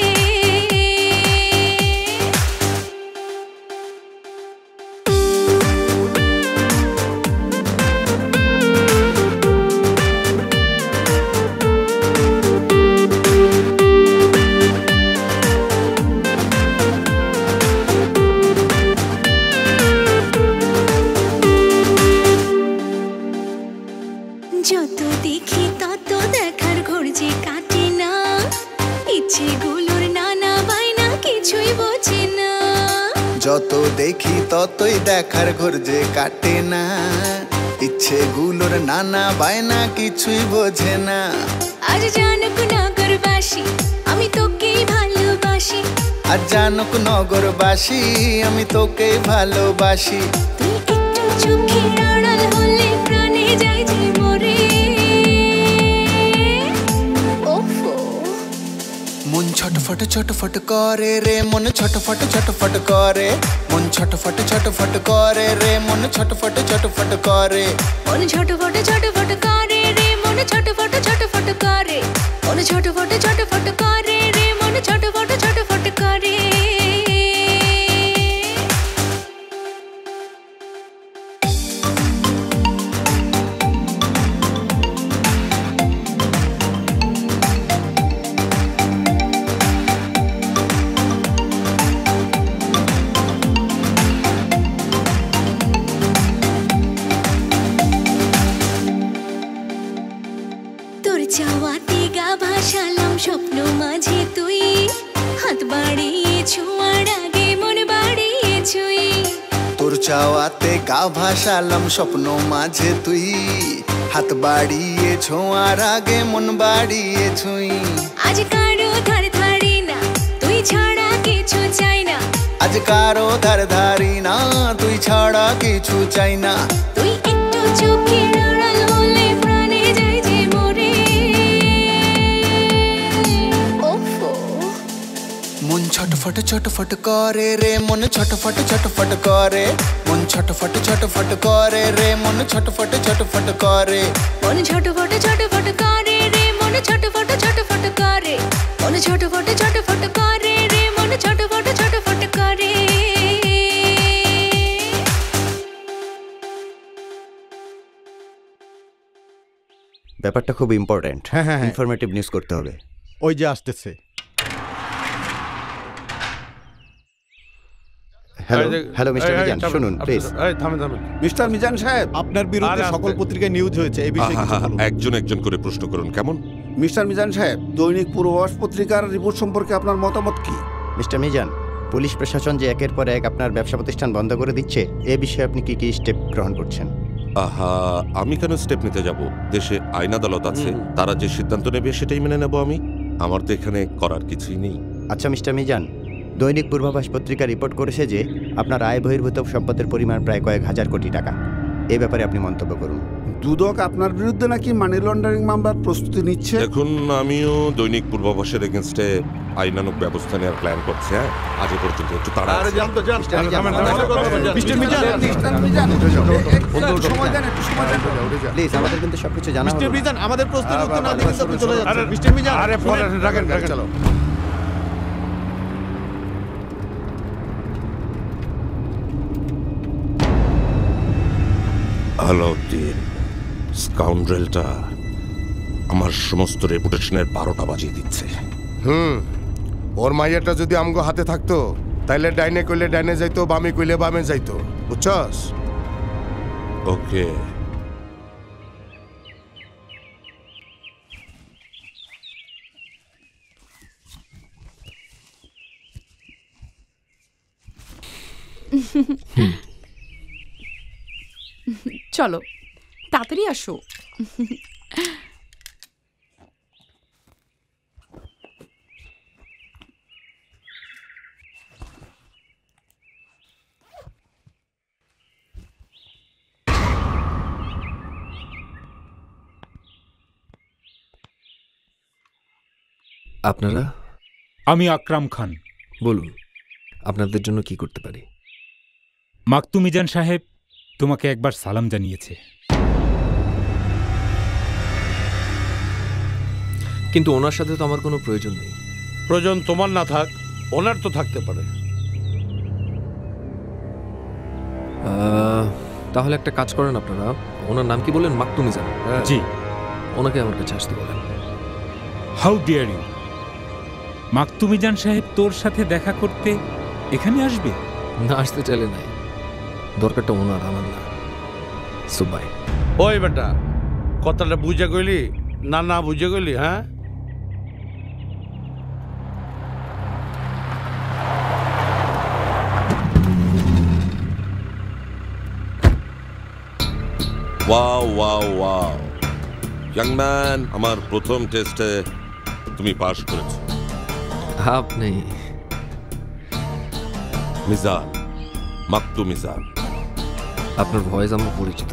[SPEAKER 17] যত দেখি তত দেখার ঘোর যে কাটে না, ইচ্ছেগুলোর নানা বায়না কিছুই বোঝে না।
[SPEAKER 18] যত দেখি ততই দেখার ঘোর যে কাটে না, ইচ্ছেগুলোর নানা বায়না কিছুই বোঝে না।
[SPEAKER 17] আজ জানুক নগরবাসী আমি তোকেই ভালোবাসি,
[SPEAKER 18] আজ জানুক নগরবাসী আমি তোকে ভালোবাসি।
[SPEAKER 17] তুই একটু চোখের আড়াল হলে প্রাণে যায় যে মরে। ওফো,
[SPEAKER 18] মন ছটফট ছটফট করে রে, মন ছটফট ছটফট করে, মন ছটফট ছটফট করে রে, মন ছটফট ছটফট করে,
[SPEAKER 17] মন ছটফট ছটফট করে রে, মন ছটফট ছটফট করে, মন ছটফট ছটফট করে রে মন ছটফট ছটফট করে তোর চাওয়াতে গা ভাসালাম স্বপ্ন মাঝে তুই হাত বাড়িয়ে ছোঁয়ার আগে মন বাড়িয়ে ছুঁই
[SPEAKER 18] তোর চাওয়াতে গা ভাসালাম স্বপ্ন মাঝে তুই হাত বাড়িয়ে ছোঁয়ার আগে মন বাড়িয়ে ছুঁই
[SPEAKER 17] আজ কারো ধার ধারি না তুই ছাড়া কিছু চাই না
[SPEAKER 18] আজ কারো ধার ধারি না তুই ছাড়া কিছু চাই না
[SPEAKER 17] তুই একটু চোখে আড়াল হলে প্রাণে যাই যে মরে ওফো
[SPEAKER 18] মন ছটফট ছটফট করে রে মন ছটফট ছটফট করে মন ছটফট ছটফট করে রে মন ছটফট ছটফট করে
[SPEAKER 17] মন ছটফট ছটফট করে রে মন ছটফট ছটফট করে মন ছটফট ছটফট করে রে মন ছটফট ছটফট করে
[SPEAKER 19] ব্যাপারটা খুব ইম্পর্ট্যান্ট। ইনফরমেটিভ নিউজ করতে হবে।
[SPEAKER 13] ওই যে আসতেছে।
[SPEAKER 19] হ্যালো হ্যালো মিস্টার মিজান, শুনুন প্লিজ।
[SPEAKER 13] মিস্টার মিজান সাহেব, আপনার বিরুদ্ধে সকল পত্রিকায় নিউজ হয়েছে। এই বিষয়ে কিছু বলুন।
[SPEAKER 9] একজন একজন করে প্রশ্ন করুন। কেমন?
[SPEAKER 20] মিস্টার মিজান সাহেব, দৈনিক পূর্বাভাস পত্রিকার রিপোর্ট সম্পর্কে আপনার মতামত কি?
[SPEAKER 19] মিস্টার মিজান, পুলিশ প্রশাসন যে একের পর এক আপনার ব্যবসা প্রতিষ্ঠান বন্ধ করে দিচ্ছে, এ বিষয়ে আপনি কি কি স্টেপ গ্রহণ করছেন?
[SPEAKER 9] আমি কেন স্টেপ নিতে যাব? দেশে আইন আদালত আছে, তারা যে সিদ্ধান্ত নেবে সেটাই মেনে নেব আমি। আমার তো এখানে করার কিছুই নেই।
[SPEAKER 19] আচ্ছা মিস্টার মিজান, দৈনিক পূর্বাভাস পত্রিকা রিপোর্ট করেছে যে আপনার আয় বহির্ভূত সম্পদের পরিমাণ প্রায় কয়েক হাজার কোটি টাকা। এ ব্যাপারে আপনি মন্তব্য করুন।
[SPEAKER 20] দুদক আপনার বিরুদ্ধে নাকি মানি লন্ডারিং মামলার প্রস্তুতি নিচ্ছে।
[SPEAKER 9] দেখুন, আমিও দৈনিক পূর্বাভাসের এগেনস্টে আইনানুগ ব্যবস্থা নেওয়ার প্ল্যান করছি। আজ পর্যন্ত একটু তাড়া।
[SPEAKER 19] প্লিজ, আমাদের কিন্তু সবকিছু জানা হবে।
[SPEAKER 13] আমাদের প্রশ্নের উত্তর না দিলে আপনি চলে যাচ্ছেন। মিস্টার মিজান, আরে রাখেন চলো।
[SPEAKER 9] আলাউদ্দিন স্কাউন্ড্রেলটা আমার সমস্ত রেপুটেশনের 12টা বাজিয়ে দিচ্ছে।
[SPEAKER 11] ওর মাইয়াটা যদি আমগো হাতে থাকতো, তাইলে ডাইনে কইলে ডাইনে যাইতো, বামে কইলে বামে যাইতো, বুঝছস?
[SPEAKER 9] ওকে।
[SPEAKER 2] চলো তাড়াতাড়ি আসো।
[SPEAKER 12] আপনারা?
[SPEAKER 21] আমি আকরাম খান।
[SPEAKER 12] বলুন, আপনাদের জন্য কি করতে পারি?
[SPEAKER 21] মাকতুম মিজান সাহেব তোমাকে একবার সালাম জানিয়েছে।
[SPEAKER 12] কিন্তু ওনার সাথে তো আমার কোনো প্রয়োজন নেই।
[SPEAKER 10] প্রয়োজন তোমার না থাক, ওনার তো থাকতে পারে।
[SPEAKER 12] তাহলে একটা কাজ করেন আপনারা। ওনার নাম কি বলেন? মাকতুম মিজান।
[SPEAKER 21] জি।
[SPEAKER 12] ওনাকে আমার কাছে আসতে বলেন।
[SPEAKER 21] How dare you! Maktum Mizan Sahib তোর সাথে দেখা করতে এখানে আসবে?
[SPEAKER 12] না আসতে চাইলে নাই, দরকারটা ওনার, আমার না। সুবাই।
[SPEAKER 10] ওই বেটা, কথাটা বুঝে গইলি না? না বুঝে গইলি? হ্যাঁ,
[SPEAKER 9] wow wow wow, young man, আমার প্রথম টেস্টে তুমি পাস করেছো।
[SPEAKER 12] আপনি?
[SPEAKER 9] মিজান, মাকতুম মিজান।
[SPEAKER 12] আপনার ভয়েস আমার পরিচিত।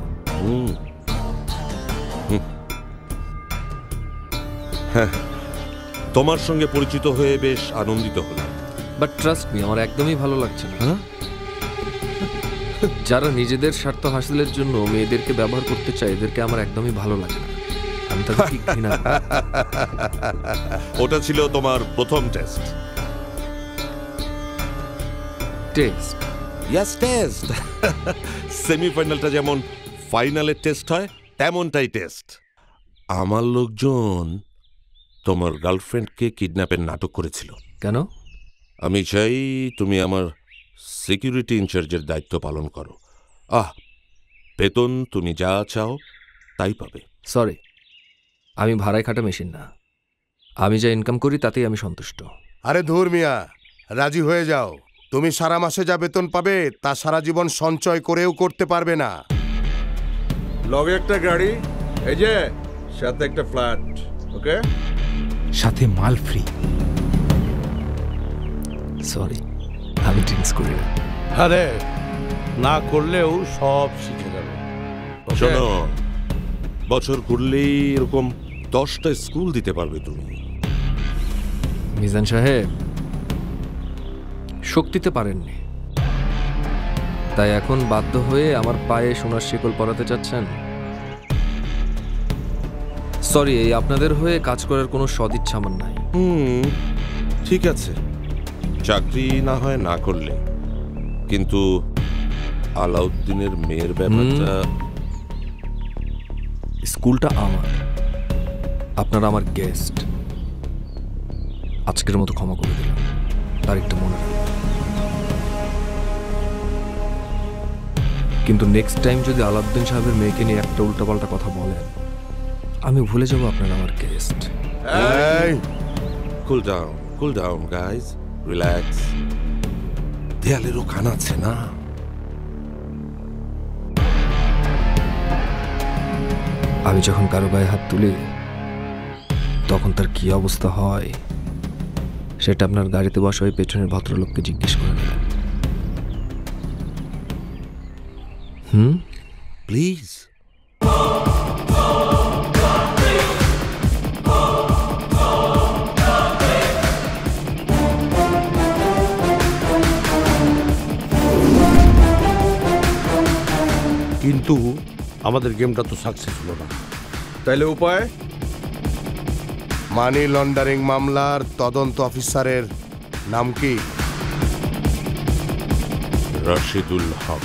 [SPEAKER 9] তোমার সঙ্গে পরিচিত হয়ে বেশ আনন্দিত হলাম।
[SPEAKER 12] বাট ট্রাস্ট মি, আমার একদমই ভালো লাগছে না। যারা নিজেদের স্বার্থ হাসিলের জন্য মেয়েদেরকে ব্যবহার করতে চায়, এদেরকে আমার একদমই ভালো লাগে না। আমি তাকে কি ঘৃণা করি।
[SPEAKER 9] ওটা ছিল তোমার প্রথম টেস্ট।
[SPEAKER 12] টেস্ট?
[SPEAKER 9] ইয়াস, টেস্ট। সেমিফাইনালটা যেমন ফাইনালের টেস্ট হয় তেমনটাই টেস্ট। আমার লোকজন তোমার গার্লফ্রেন্ডকে কিডন্যাপের নাটক করেছিল।
[SPEAKER 12] কেন?
[SPEAKER 9] আমি চাই তুমি আমার সিকিউরিটি ইনচার্জের দায়িত্ব পালন করো। বেতন তুমি যা চাও তাই পাবে।
[SPEAKER 12] সরি, আমি ভাড়ায় খাটা মেশিন না। আমি যা ইনকাম করি তাতেই আমি সন্তুষ্ট।
[SPEAKER 11] আরে ধুর মিয়া, রাজি হয়ে যাও। তুমি সারা মাসে যা বেতন পাবে তা সারা জীবন সঞ্চয় করেও করতে পারবে না।
[SPEAKER 7] লগে একটা গাড়ি, এই যে সাথে একটা ফ্ল্যাট, ওকে?
[SPEAKER 21] সাথে মাল ফ্রি।
[SPEAKER 12] সরি, আমি ড্রিঙ্কস করি না।
[SPEAKER 10] আরে না করলেও সব শিখে যাবে।
[SPEAKER 9] শোনো, বছর ঘুরলেই এরকম 10টা স্কুল দিতে পারবে তুমি।
[SPEAKER 12] মিজান সাহেব শক্তিতে পারেননি, তাই এখন বাধ্য হয়ে আমার পায়ে সোনার শিকল পরাতে চাচ্ছেন। সরি, এই আপনাদের হয়ে কাজ করার কোনো সদিচ্ছা আমার নাই।
[SPEAKER 9] ঠিক আছে, চাকরি না হয় না করলে, কিন্তু আলাউদ্দিনের মেয়ের ব্যাপারটা।
[SPEAKER 12] স্কুলটা আমার, আপনারা আমার গেস্ট। আজকের মতো ক্ষমা করে দিলাম, তার একটু মনে রাখবেন। কিন্তু নেক্সট টাইম যদি আলাউদ্দিন সাহেবের মেয়েকে নিয়ে একটা উল্টাপাল্টা কথা বলেন, আমি ভুলে যাব আপনারা আমার guest.
[SPEAKER 9] Cool down guys, relax. দেয়ালেরও কান আছে না।
[SPEAKER 12] আমি যখন কারো গায়ে হাত তুলি তখন তার কি অবস্থা হয় সেটা আপনার গাড়িতে বসা ওই পেছনের ভদ্রলোককে জিজ্ঞেস করে নেবেন।
[SPEAKER 9] প্লিজ।
[SPEAKER 10] কিন্তু আমাদের গেমটা তো সাকসেস হলো না।
[SPEAKER 7] তাইলে উপায়?
[SPEAKER 11] মানি লন্ডারিং মামলার তদন্ত অফিসারের নাম কি?
[SPEAKER 9] রশিদুল হক।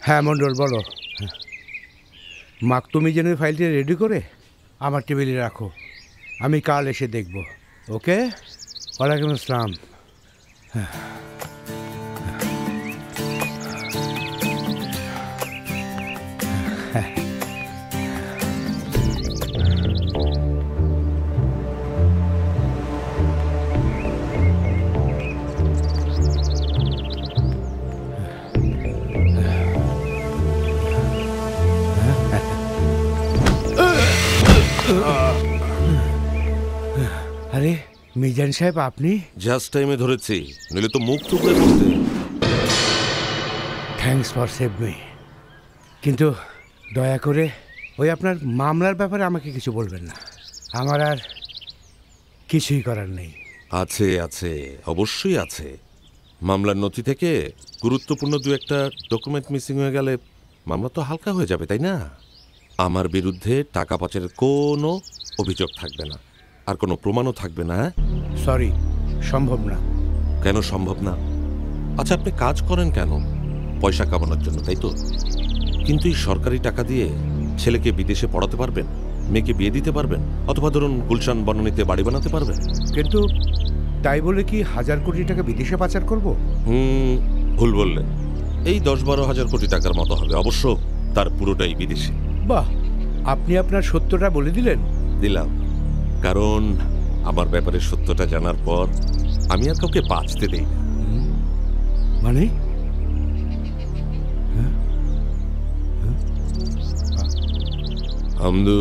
[SPEAKER 10] হ্যাঁ মন্ডল, বলো। মাকতুমি যেন ফাইলটি রেডি করে আমার টেবিলে রাখো, আমি কাল এসে দেখব। ওকে? ওয়ালাইকুম আসসালাম। হ্যাঁ। আরে মিজান সাহেব, আপনি?
[SPEAKER 9] জাস্ট টাইমে ধরেছি, নইলে তো মুখ টুকরে পড়তে।
[SPEAKER 10] Thanks for save me. কিন্তু দয়া করে ওই আপনার মামলার ব্যাপারে আমাকে কিছু বলবেন না। আমার আর কিছুই করার নেই।
[SPEAKER 9] আছে আছে, অবশ্যই আছে। মামলার নথি থেকে গুরুত্বপূর্ণ দু একটা ডকুমেন্ট মিসিং হয়ে গেলে মামলা তো হালকা হয়ে যাবে, তাই না? আমার বিরুদ্ধে টাকা পাচারের কোনো অভিযোগ থাকবে না, আর কোনো প্রমাণও থাকবে না।
[SPEAKER 10] সরি, সম্ভব না।
[SPEAKER 9] কেন সম্ভব না? আচ্ছা, আপনি কাজ করেন কেন? পয়সা কামানোর জন্য, তাই তো? কিন্তু এই সরকারি টাকা দিয়ে ছেলেকে বিদেশে পড়াতে পারবেন, মেয়েকে বিয়ে দিতে পারবেন, অথবা ধরুন গুলশান বনানীতে বাড়ি বানাতে পারবেন।
[SPEAKER 10] কিন্তু তাই বলে কি 1000 কোটি টাকা বিদেশে পাচার করব?
[SPEAKER 9] ভুল বললেন। এই 10-12 হাজার কোটি টাকার মতো হবে, অবশ্য তার পুরোটাই বিদেশে।
[SPEAKER 10] বাহ, আপনি আপনার সত্যটা বলে দিলেন।
[SPEAKER 9] দিলাম, কারণ আমার ব্যাপারে সত্যটা জানার পর আমি আর কাউকে বাঁচতে দেই না।
[SPEAKER 10] মানে?
[SPEAKER 9] হামদু,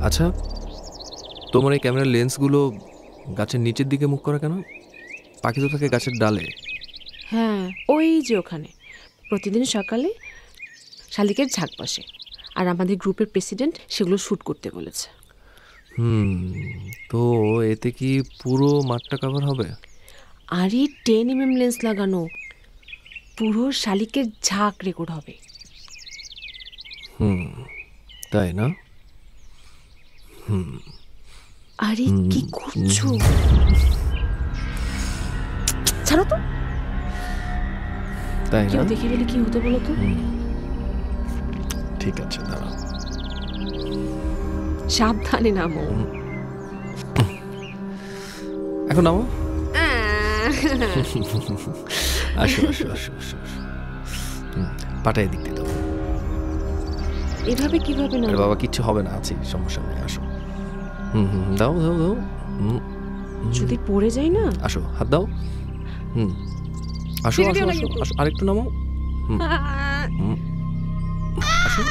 [SPEAKER 12] আচ্ছা, তোমার এই ক্যামেরার লেন্সগুলো গাছের নিচের দিকে মুখ করা কেন? পাখি তো থাকে গাছের ডালে।
[SPEAKER 16] হ্যাঁ, ওই যে ওখানে প্রতিদিন সকালে শালিকের ঝাঁক বসে, আর আমাদের গ্রুপের প্রেসিডেন্ট সেগুলো শ্যুট করতে বলেছে।
[SPEAKER 12] তো এতে কি পুরো মাঠটা কভার হবে?
[SPEAKER 16] আরে 10mm লেন্স লাগানো, পুরো শালিকের ঝাঁক রেকর্ড হবে।
[SPEAKER 12] তাই না?
[SPEAKER 16] আরে কি করছো? ছাড়ো তো।
[SPEAKER 12] তাই না?
[SPEAKER 16] কেউ দেখে গেলে কি হতো বলো তো?
[SPEAKER 12] ঠিক আছে, দাঁড়াও।
[SPEAKER 16] সাবধানে নামো।
[SPEAKER 12] এখন নামো। আসো আসো আসো আসো, পাটায় দিক দিয়ে দাও।
[SPEAKER 16] এভাবে কিভাবে না?
[SPEAKER 12] আরে বাবা, কিচ্ছু হবে না, আছি, সমস্যা নেই। আসো। দাও দাও দাও।
[SPEAKER 16] যদি পড়ে যাই না?
[SPEAKER 12] আসো, হাত দাও। আসো আসো আসো আসো, আরেকটু নামো। আসো।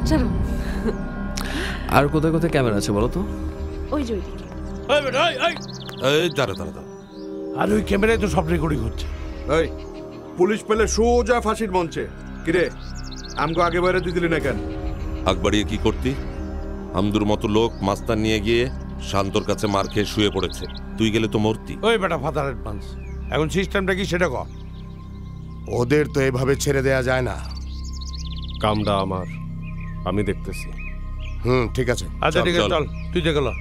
[SPEAKER 16] চলো।
[SPEAKER 12] আর কোথায় কোথায় ক্যামেরা আছে বলো তো?
[SPEAKER 16] ওই যে ওইদিকে।
[SPEAKER 9] দাঁড়া দাঁড়া।
[SPEAKER 10] আর ওই ক্যামেরায় তো সব রেকর্ডিং হচ্ছে।
[SPEAKER 7] এই পুলিশ পেলে সোজা ফাঁসির মঞ্চে। কিরে, আমগো আগে বাইরে তুই দিলি না কেন?
[SPEAKER 9] আগ বাড়িয়ে কি করতি? আমদুর মতো লোক মাস্তান নিয়ে গিয়ে শান্তর কাছে মার খেয়ে শুয়ে পড়েছে, তুই গেলে তো মরতি।
[SPEAKER 10] ওই বেটা ফাদার অ্যাডভান্স, এখন সিস্টেমটা কি সেটা কর।
[SPEAKER 11] ওদের তো এভাবে ছেড়ে দেয়া যায় না।
[SPEAKER 13] কামটা আমার, আমি দেখতেছি।
[SPEAKER 11] ঠিক আছে।
[SPEAKER 10] আচ্ছা ঠিক আছে, চল তুই দেখে লো।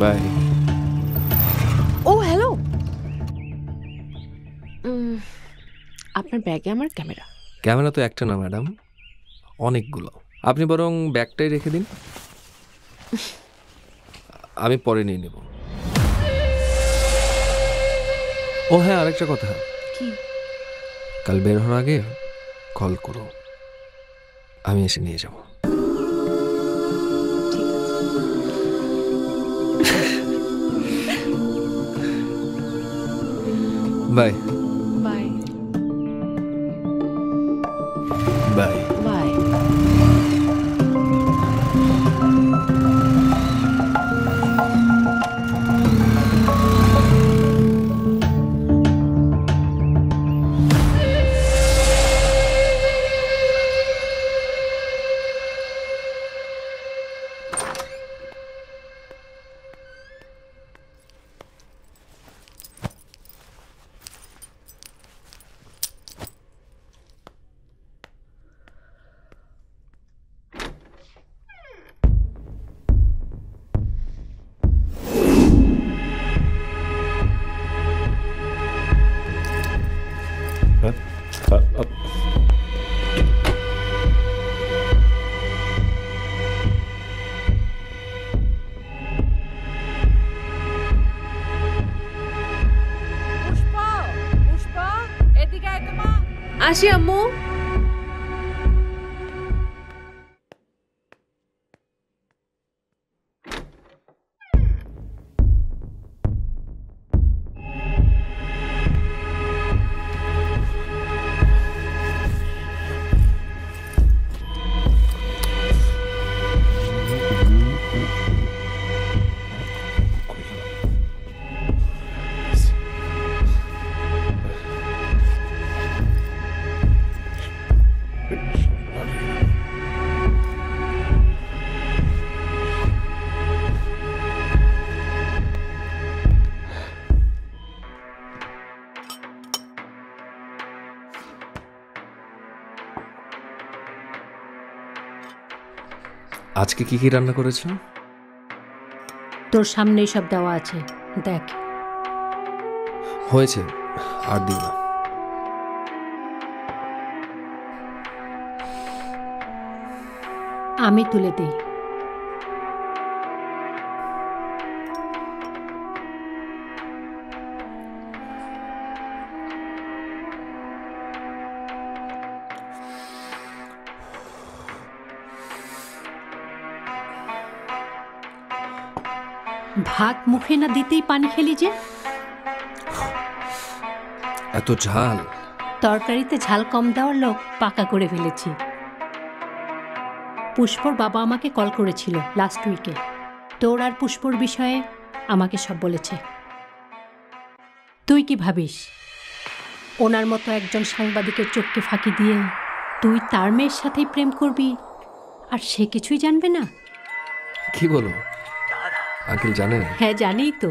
[SPEAKER 12] বাই।
[SPEAKER 16] ও হ্যালো, আপনার ব্যাগে আমার ক্যামেরা।
[SPEAKER 12] ক্যামেরা তো একটা না ম্যাডাম, অনেকগুলো। আপনি বরং ব্যাগটাই রেখে দিন, আমি পরে নিয়ে নেব। ও হ্যাঁ, আরেকটা কথা,
[SPEAKER 16] কি?
[SPEAKER 12] কাল বের হওয়ার আগে কল করো, আমি এসে নিয়ে যাব। Bye
[SPEAKER 16] bye
[SPEAKER 12] bye
[SPEAKER 16] bye. আসি আম্মু।
[SPEAKER 12] আজকে কি কি রান্না করেছো?
[SPEAKER 1] তোর সামনেই সব দেওয়া আছে, দেখ।
[SPEAKER 12] হয়েছে, আর দিও না।
[SPEAKER 1] আমি তুলে দিই। ভাত মুখে না দিতেই পানি খেলি যে?
[SPEAKER 12] এত ঝাল।
[SPEAKER 1] তরকারিতে ঝাল কম দেওয়ার লোক পাকা করে ফেলেছি। পুষ্পর বাবা আমাকে কল করেছিল লাস্ট উইকে। তোর আর পুষ্পর বিষয়ে আমাকে সব বলেছে। তুই কি ভাবিস ওনার মতো একজন সাংবাদিকের চোখকে ফাঁকি দিয়ে তুই তার মেয়ের সাথেই প্রেম করবি আর সে কিছুই জানবে না?
[SPEAKER 12] কি বলো? আঙ্কেল জানে?
[SPEAKER 1] হ্যাঁ, জানিই তো।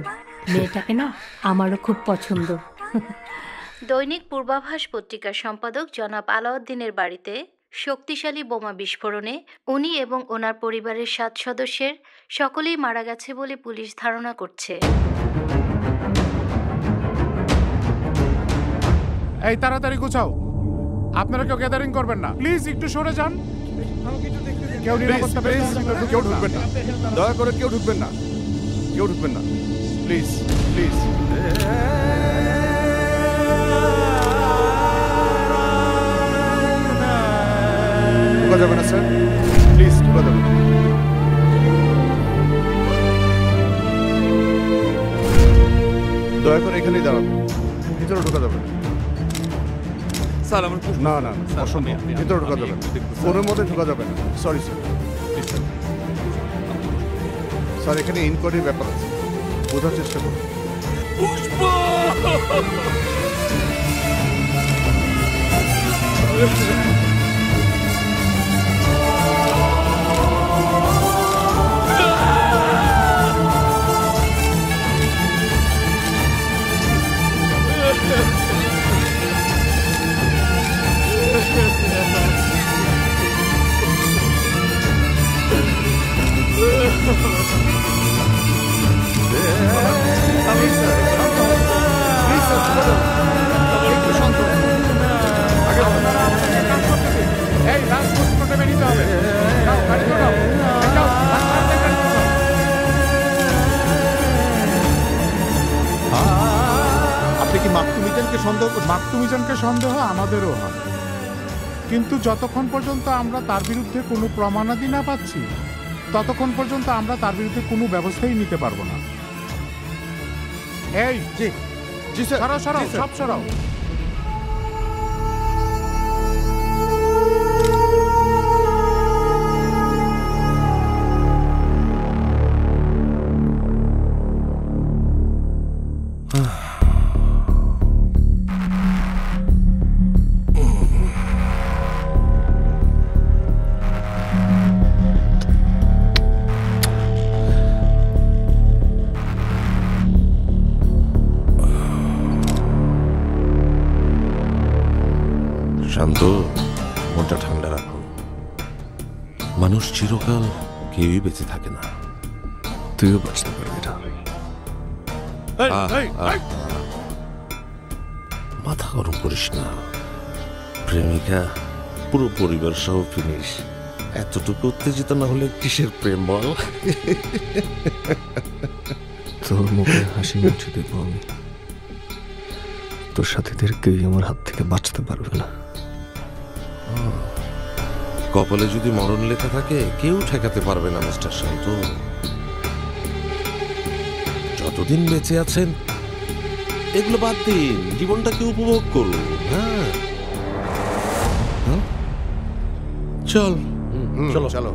[SPEAKER 1] মেয়েটাকে না আমারও খুব পছন্দ। দৈনিক পূর্বাভাস পত্রিকার সম্পাদক জনাব আলাউদ্দিনের বাড়িতে শক্তিশালী বোমা বিস্ফোরণে উনি এবং ওনার পরিবারের 7 সদস্যের সকলেই মারা গেছে বলে পুলিশ ধারণা করছে।
[SPEAKER 8] এই তাড়াতাড়ি গুছাও, আপনারা কেউ গ্যাদারিং করবেন না, প্লিজ একটু সরে যান। কেউ নিরাপত্তা
[SPEAKER 6] কেউ ঢুকবেন না, দয়া করে কেউ ঢুকবেন না, কেউ ঢুকবেন না, প্লিজ প্লিজ। ঢুকা যাবে না স্যার, প্লিজ ঢুকা যাবে না। দয়া করে এখানেই দাঁড়াবেন, ভিতরে ঢোকা যাবে না।
[SPEAKER 12] স্যার আমার
[SPEAKER 6] না না অসম্ভব, ভিতরে ঢোকা যাবে না, ফোনের মধ্যে ঢোকা যাবে না। সরি স্যার, স্যার এখানে ইনকোয়ারির ব্যাপার আছে, বোঝার চেষ্টা করুন।
[SPEAKER 12] পুষ্প!
[SPEAKER 20] আপনি কি মাকতুমিজানকে সন্দেহ করছেন?
[SPEAKER 8] মাকতুমিজানকে সন্দেহ আমাদেরও হয়, কিন্তু যতক্ষণ পর্যন্ত আমরা তার বিরুদ্ধে কোনো প্রমাণাদি না পাচ্ছি ততক্ষণ পর্যন্ত আমরা তার বিরুদ্ধে কোনো ব্যবস্থাই নিতে পারবো না। এই জি জি স্যার, সরাও সরাও, সব সরাও।
[SPEAKER 9] শান্ত, মনটা ঠান্ডা রাখো। মানুষ চিরকাল কেউই বেঁচে থাকে না,
[SPEAKER 12] তুইও বাঁচতে পারবি না।
[SPEAKER 9] মাথা গরম করিস না, প্রেমিকা পুরো পরিবার সহ ফিনিশ। এতটুকু উত্তেজিত না হলে কিসের প্রেম বল?
[SPEAKER 12] তোর মুখে হাসি মুছে দেখবো আমি, তোর সাথীদের কেউই আমার হাত থেকে বাঁচতে পারবে না।
[SPEAKER 9] কপালে যদি মরণ লেখা থাকে কেউ ঠেকাতে পারবে না মিস্টার শান্ত। যতদিন বেঁচে আছেন এগুলো বাদ দিন, জীবনটাকে উপভোগ করুন। হ্যাঁ, চল
[SPEAKER 6] চলো চলো।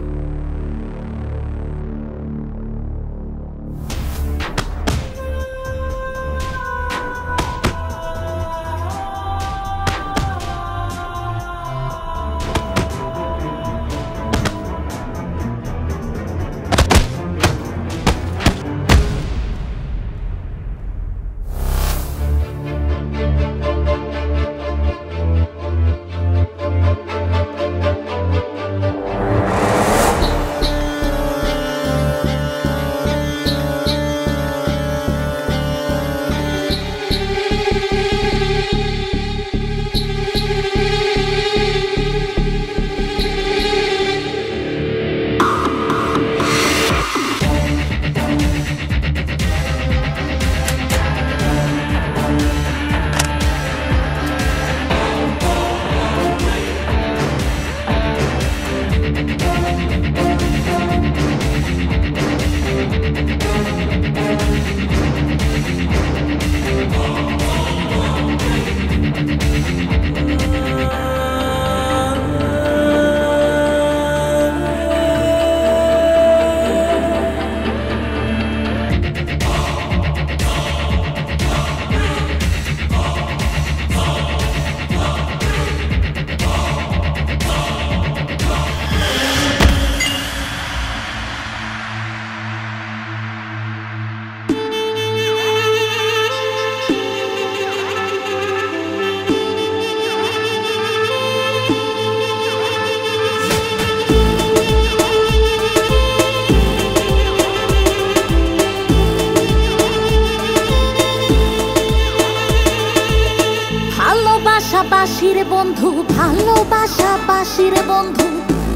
[SPEAKER 17] বাসির বন্ধু ভালোবাসা বাসির বন্ধু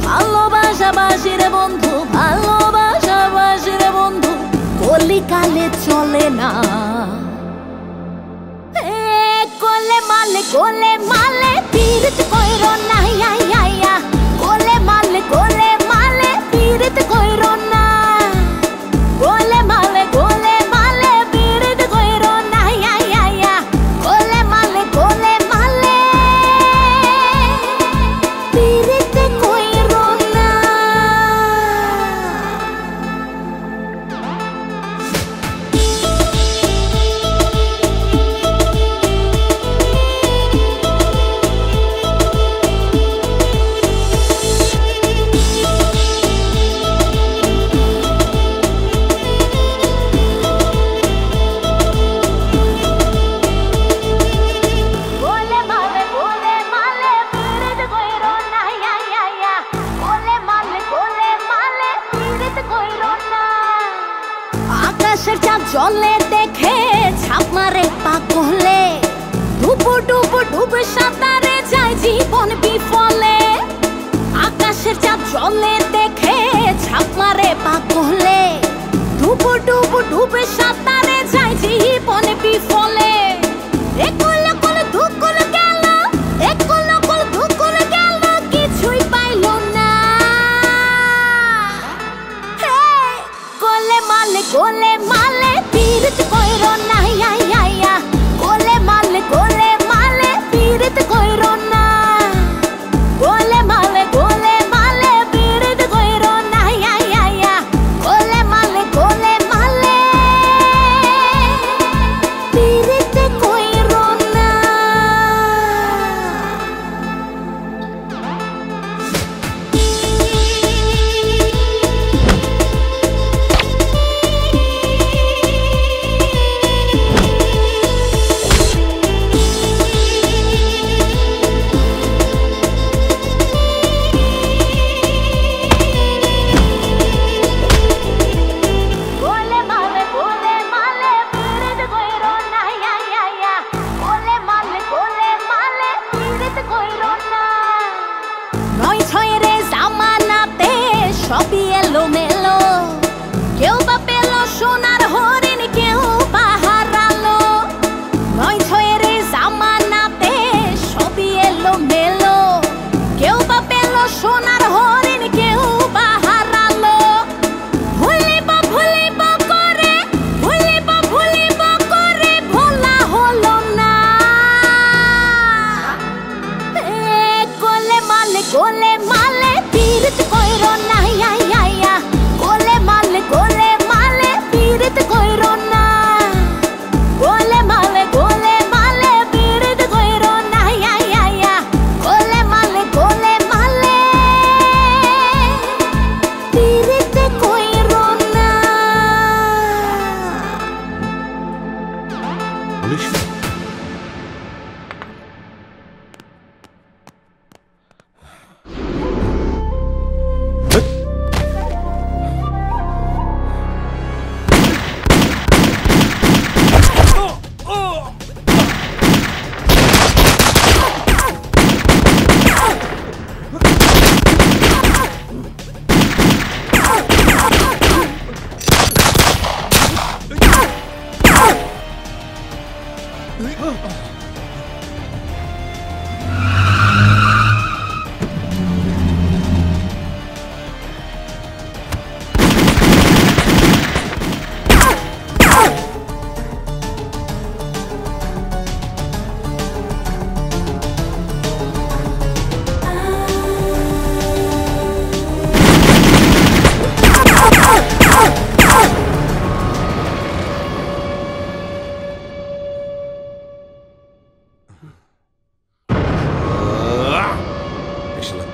[SPEAKER 17] ভালোবাসা বাসির বন্ধু ভালোবাসা বাসির বন্ধু কলিকালে চলে না গোলে মালে পীড়িত কইরো না আইয়া গোলে মালে পীড়িত কইরো না গোলে মালে পীড়িত কইরো না আইয়া গোলে মালে পীড়িত কইরো না জলে দেখে ছাপ মারে পাগলে ডুবু ডুবু ডুবে সাঁতারে যায় জীবন বিফলে আকাশের চাপ জলে দেখে ছাপ মারে পাগলে ডুবু ডুবু ডুবে সাঁতারে যায় জীবন বিফলে একল কল ধুকল গেল একল কল ধুকল গেল কিছুই পাইল না গোলে মালে পীড়িত কইরো না আইয়া গোলে মালে পীড়িত কইরো না গোলে মালে পীড়িত কইরো না আইয়া গোলে মালে পীড়িত কইরো না সবই এলো মেলো কেউ বা পেল সোনার হরিণ কেউ বা হারালো নয় ছয়ের জামানাতে সবই এলো মেলো কেউ বা পেল সোনার হরিণ কেউ বা হারালো ভুলিব করে ভোলা হলো না গোলে মালে পীড়িত কইরো না আইয়া গোলে মালে পীড়িত কইরো না গোলে মালে পীড়িত কইরো না আইয়া গোলে মালে পীড়িত কইরো না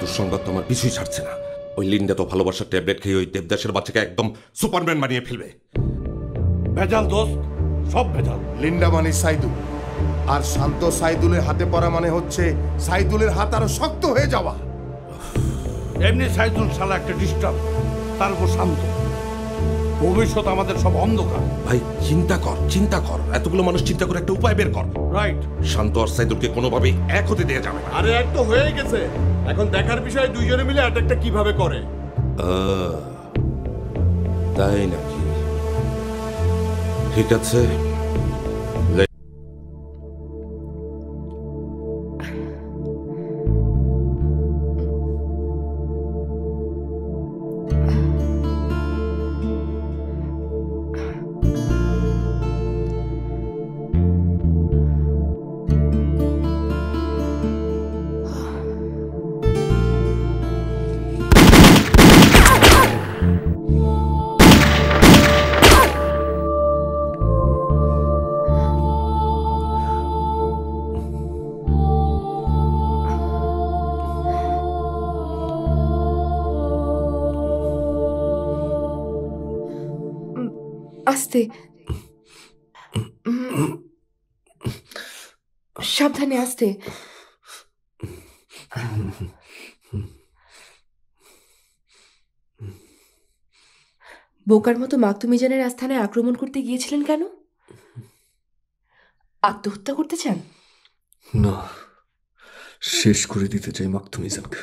[SPEAKER 9] দুঃসংবাদ তো আমার পিছুই ছাড়ছে না। ওই লিন্ডা তো ভালোবাসার ট্যাবলেট খেয়ে ওই দেবদাসের বাচ্চাকে একদম সুপারম্যান বানিয়ে ফেলবে।
[SPEAKER 10] ভেজাল দোস্ত, সব ভেজাল।
[SPEAKER 11] লিন্ডা মানে সাইদুল, আর শান্ত সাইদুলের হাতে পড়া মানে হচ্ছে সাইদুলের হাত আরো শক্ত হয়ে যাওয়া।
[SPEAKER 10] এমনি সাইদুল শালা একটা ডিস্টার্ব, তার উপর শান্ত। ভবিষ্যৎ আমাদের সব অন্ধকার।
[SPEAKER 9] ভাই চিন্তা কর এতগুলো মানুষ চিন্তা করে একটা উপায় বের কর।
[SPEAKER 10] রাইট।
[SPEAKER 9] শান্ত আর সাইদুলকে কোনোভাবেই এক হতে দেওয়া যাবে না।
[SPEAKER 7] আরে এক তো হয়েই গেছে, এখন দেখার বিষয় দুইজনে মিলে অ্যাটাকটা কিভাবে করে।
[SPEAKER 9] তাই নাকি? ঠিক আছে,
[SPEAKER 16] আস্তে, সাবধানে, আস্তে। বোকার মতো মাকতুমিজানের আস্থানে আক্রমণ করতে গিয়েছিলেন কেন? আত্মহত্যা করতে চান?
[SPEAKER 14] না, শেষ করে দিতে চাই মাকতুমিজানকে।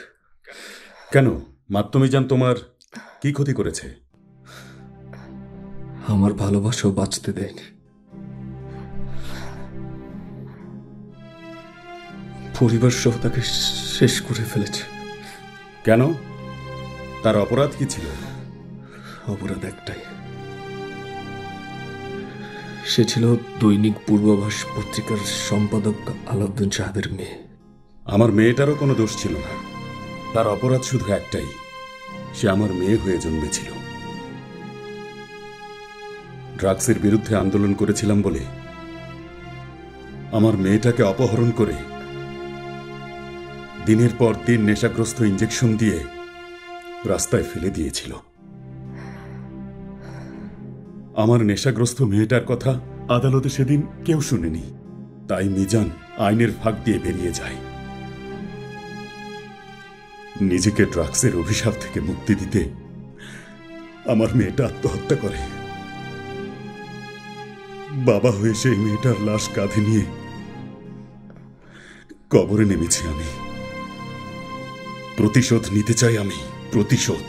[SPEAKER 22] কেন? মাকতুমিজান তোমার কি ক্ষতি করেছে?
[SPEAKER 14] আমার ভালোবাসাও বাঁচতে দেয়নি। পরিবার সহ তাকে শেষ করে ফেলেছে।
[SPEAKER 22] কেন? তার অপরাধ কি ছিল?
[SPEAKER 14] অপরাধ একটাই, সে ছিল দৈনিক পূর্বাভাস পত্রিকার সম্পাদক আলাউদ্দিন সাহেবের মেয়ে।
[SPEAKER 22] আমার মেয়েটারও কোনো দোষ ছিল না। তার অপরাধ শুধু একটাই, সে আমার মেয়ে হয়ে জন্মেছিল। ড্রাগসের বিরুদ্ধে আন্দোলন করেছিলাম বলে আমার মেয়েটাকে অপহরণ করে দিনের পর দিন নেশাগ্রস্ত ইঞ্জেকশন দিয়ে রাস্তায় ফেলে দিয়েছিল। আমার নেশাগ্রস্ত মেয়েটার কথা আদালতে সেদিন কেউ শুনেনি, তাই মিজান আইনের ফাঁক দিয়ে বেরিয়ে যায়। নিজেকে ড্রাগসের অভিশাপ থেকে মুক্তি দিতে আমার মেয়েটা আত্মহত্যা করে। বাবা হয়ে সেই মেয়েটার লাশ কাঁধে নিয়ে কবরে নেমেছি আমি। প্রতিশোধ নিতে চাই আমি, প্রতিশোধ।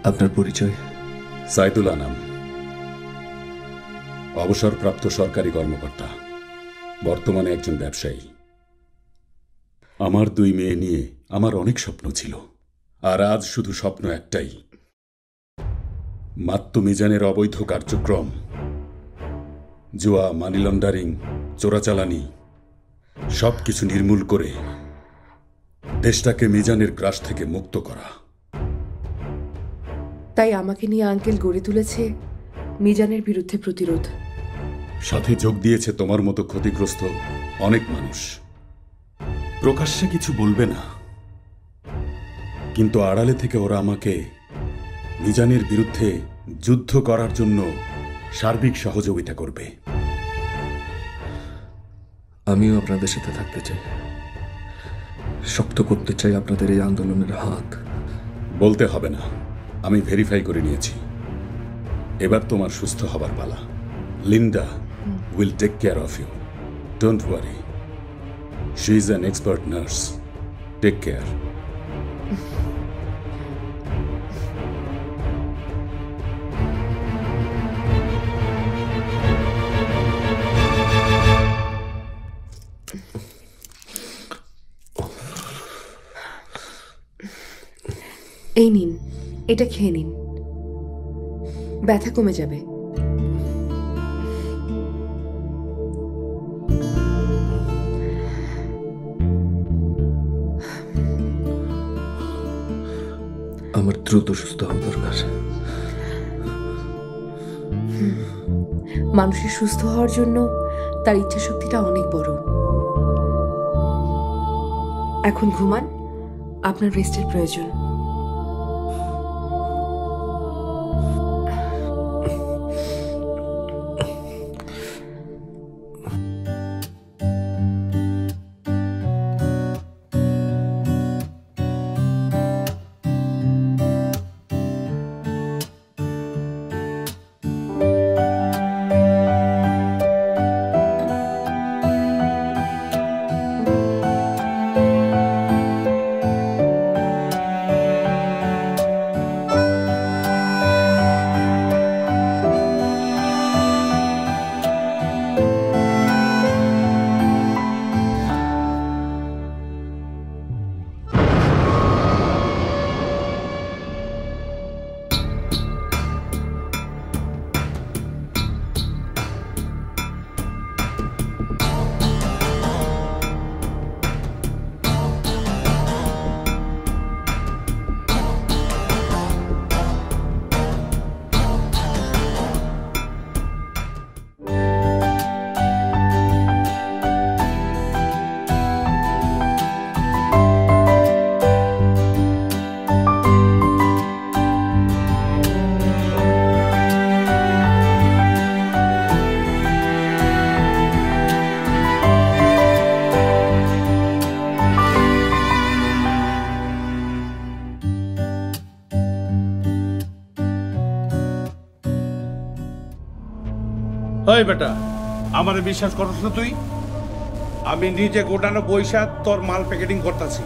[SPEAKER 14] আপনার পরিচয়?
[SPEAKER 22] সাইদুল আনাম, অবসরপ্রাপ্ত সরকারি কর্মকর্তা, বর্তমানে একজন ব্যবসায়ী। আমার 2 মেয়ে নিয়ে আমার অনেক স্বপ্ন ছিল, আর আজ শুধু স্বপ্ন একটাই, মাকতুমিজানের অবৈধ কার্যক্রম, জুয়া, মানি লন্ডারিং, চোরাচালানি সবকিছু নির্মূল করে দেশটাকে মিজানের গ্রাস থেকে মুক্ত করা।
[SPEAKER 16] তাই আমাকে নিয়ে আঙ্কেল গড়ে তুলেছে মিজানের বিরুদ্ধে প্রতিরোধ।
[SPEAKER 22] সাথে যোগ দিয়েছে তোমার মতো ক্ষতিগ্রস্ত অনেক মানুষ। প্রকাশ্যে কিছু বলবে না, কিন্তু আড়ালে থেকে ওরা আমাকে মিজানের বিরুদ্ধে যুদ্ধ করার জন্য সার্বিক সহযোগিতা করবে।
[SPEAKER 14] আমিও আপনাদের সাথে থাকতে চাই, শক্ত করতে চাই আপনাদের এই আন্দোলনের হাত।
[SPEAKER 22] বলতে হবে না, আমি ভেরিফাই করে নিয়েছি। এবার তোমার সুস্থ হবার পালা। Linda will take care of you. Don't worry. She is an expert nurse. Take care.
[SPEAKER 16] এই নিন, এটা খেয়ে নিন, ব্যথা কমে যাবে।
[SPEAKER 14] আমার দ্রুত সুস্থ হওয়া দরকার।
[SPEAKER 16] মানুষের সুস্থ হওয়ার জন্য তার ইচ্ছা শক্তিটা অনেক বড়। এখন ঘুমান, আপনার রেস্টের প্রয়োজন।
[SPEAKER 10] ওই বেটা, আমারে বিশ্বাস করছ না তুই? আমি নিজে গোডানো বৈশা তোর মাল প্যাকেটিং করতেছি।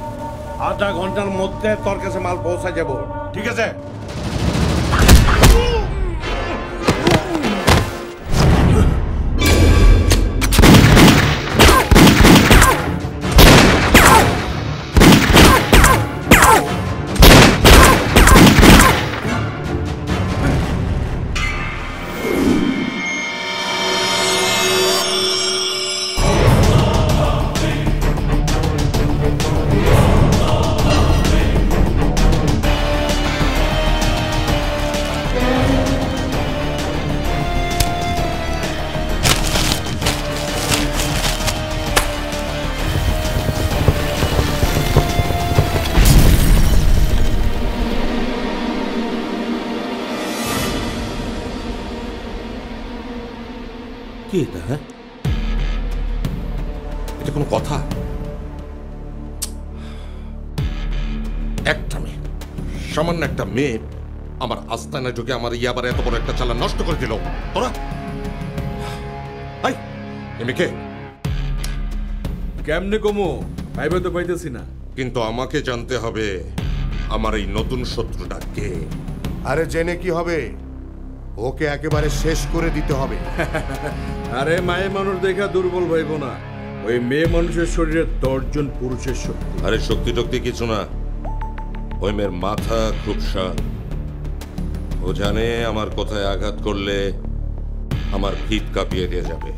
[SPEAKER 10] আধা ঘন্টার মধ্যে তোর কাছে মাল পৌঁছা যাব, ঠিক আছে?
[SPEAKER 9] কি এটা? হ্যাঁ, এটা কোনো কথা? একটা মেয়ে, সামান্য একটা মেয়ে আমার আস্তানায় ঢুকে আমার ইয়াবার এত বড় একটা চালা নষ্ট করে দিল। তোরা কে?
[SPEAKER 7] কেমনে কমো ভাইবে তো পাইতেছি না।
[SPEAKER 9] কিন্তু আমাকে জানতে হবে আমার এই নতুন শত্রুটা কে।
[SPEAKER 11] আরে জেনে কি হবে, ওকে একেবারে শেষ করে দিতে হবে।
[SPEAKER 7] আরে মায়ে মানুষ দেখা দুর্বল ভাইব না, ওই মেয়ে মানুষের শরীরে 10 জন পুরুষের শক্তি।
[SPEAKER 9] আরে শক্তি টক্তি কিছু না, ওই মেয়ের মাথা খুব শান্ত। ও জানে আমার কথায় আঘাত করলে আমার ভিত কাঁপিয়ে দিয়ে যাবে।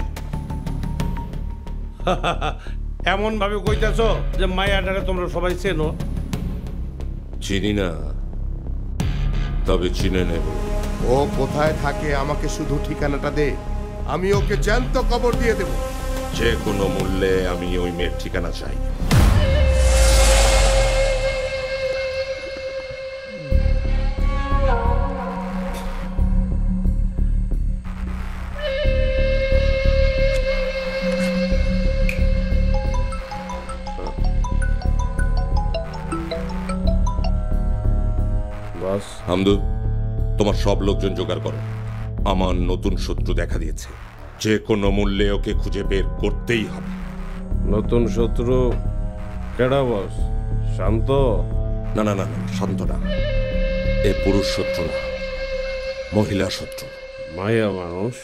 [SPEAKER 10] এমন ভাবে কইতেছ যে মায়াটারে তোমরা সবাই চেনো?
[SPEAKER 9] চিনি না, তবে চিনে নেব।
[SPEAKER 11] ও কোথায় থাকে আমাকে শুধু ঠিকানাটা দে, আমি ওকে জ্যান্ত কবর দিয়ে দেব।
[SPEAKER 9] যে কোনো মূল্যে আমি ওই মেয়ের ঠিকানা চাই। হামদু, তোমার সব লোকজন জোগাড় করো। আমার নতুন শত্রু দেখা দিয়েছে, যে কোনো মূল্যে ওকে খুঁজে বের করতেই হবে।
[SPEAKER 10] নতুন শত্রু কেডা বস? শান্ত?
[SPEAKER 9] না না না না, শান্ত না। এ পুরুষ শত্রু না, মহিলা শত্রু।
[SPEAKER 10] মায়া মানুষ?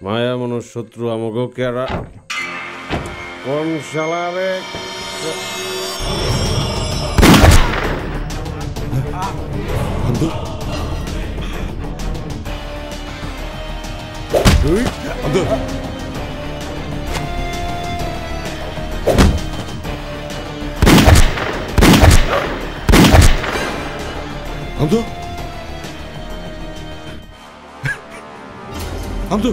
[SPEAKER 10] মায়া মানুষ শত্রু আমাকে কেডা? কোন শালারে?
[SPEAKER 9] হামদু, হামদু, হামদু, হামদু।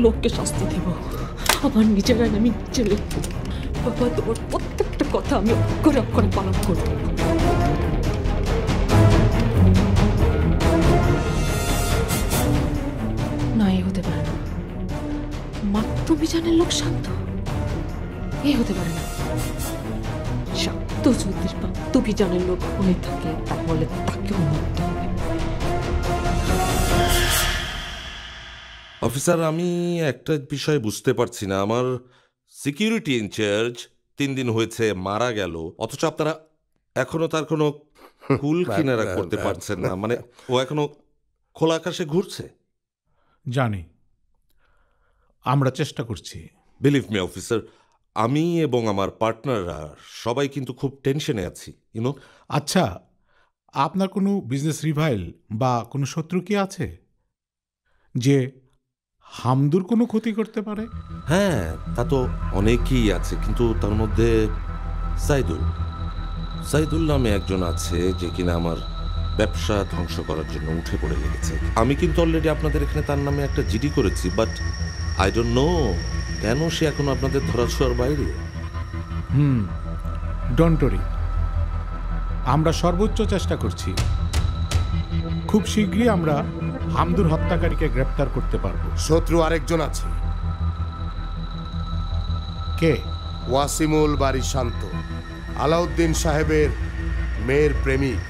[SPEAKER 16] লোককে শাস্তি দেব, আমার নিজের আইন আমি নিজে লিখব। বাবা, তোমার প্রত্যেকটা কথা আমি অক্ষরে অক্ষরে পালন করব। না, এ হতে পারে না। মাতৃবিজানের লোক শান্ত, এ হতে পারে না। শান্ত যদি মাতৃবিজানের লোক হয়ে থাকে তাহলে তাকেও মারতে হবে।
[SPEAKER 9] অফিসার, আমি একটা বিষয় বুঝতে পারছি না। আমার সিকিউরিটি ইনচার্জ 3 দিন হয়েছে মারা গেল, অথচ আপনারা এখনো তার কোনো কুল কিনারা করতে পারছেন না। মানে ও এখনো খোলা আকাশে ঘুরছে।
[SPEAKER 8] জানি, আমরা চেষ্টা করছি।
[SPEAKER 9] বিলিভ মি অফিসার, আমি এবং আমার পার্টনাররা সবাই কিন্তু খুব টেনশনে আছি, ইউনো।
[SPEAKER 8] আচ্ছা, আপনার কোনো বিজনেস রিভাইল বা কোনো শত্রু কি আছে যে হামদুর কোনো ক্ষতি করতে পারে?
[SPEAKER 9] হ্যাঁ, তা তো অনেকেই আছে, কিন্তু তার মধ্যে সাইদুল নামে একজন আছে যে কিনা আমার ব্যবসা ধ্বংস করার জন্য উঠে পড়ে লেগেছে। আমি কিন্তু অলরেডি আপনাদের এখানে তার নামে একটা জিডি করেছি, বাট আই ডোন্ট নো কেন সে এখন আপনাদের ধরাছোঁয়ার বাইরে।
[SPEAKER 8] ডোন্ট ওয়ারি, আমরা সর্বোচ্চ চেষ্টা করছি। খুব শীঘ্রই আমরা হামদুর হত্যাকারীকে গ্রেপ্তার করতে পারবো।
[SPEAKER 11] শত্রু আরেকজন আছে।
[SPEAKER 8] কে?
[SPEAKER 11] ওয়াসিমুল বাড়ি শান্ত, আলাউদ্দিন সাহেবের মেয়ের প্রেমিক।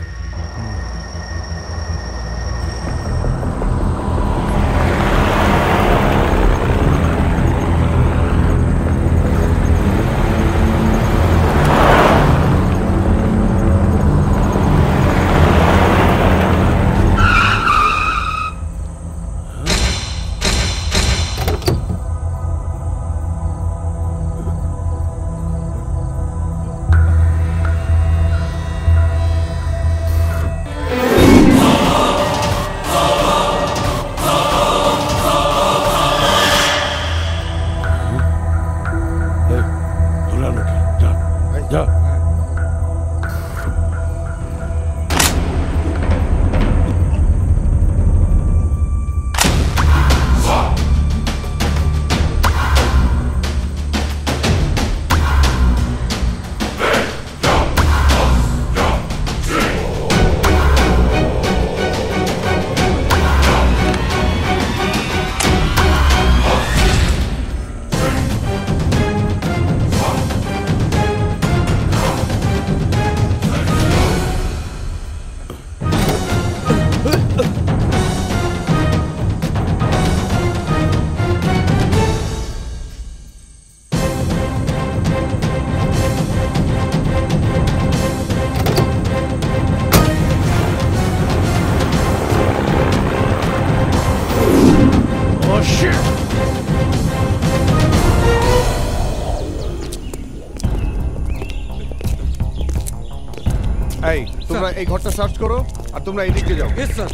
[SPEAKER 6] এই, তোমরা এই ঘরটা সার্চ করো আর তোমরা এই দিকে যাও।
[SPEAKER 7] Yes sir.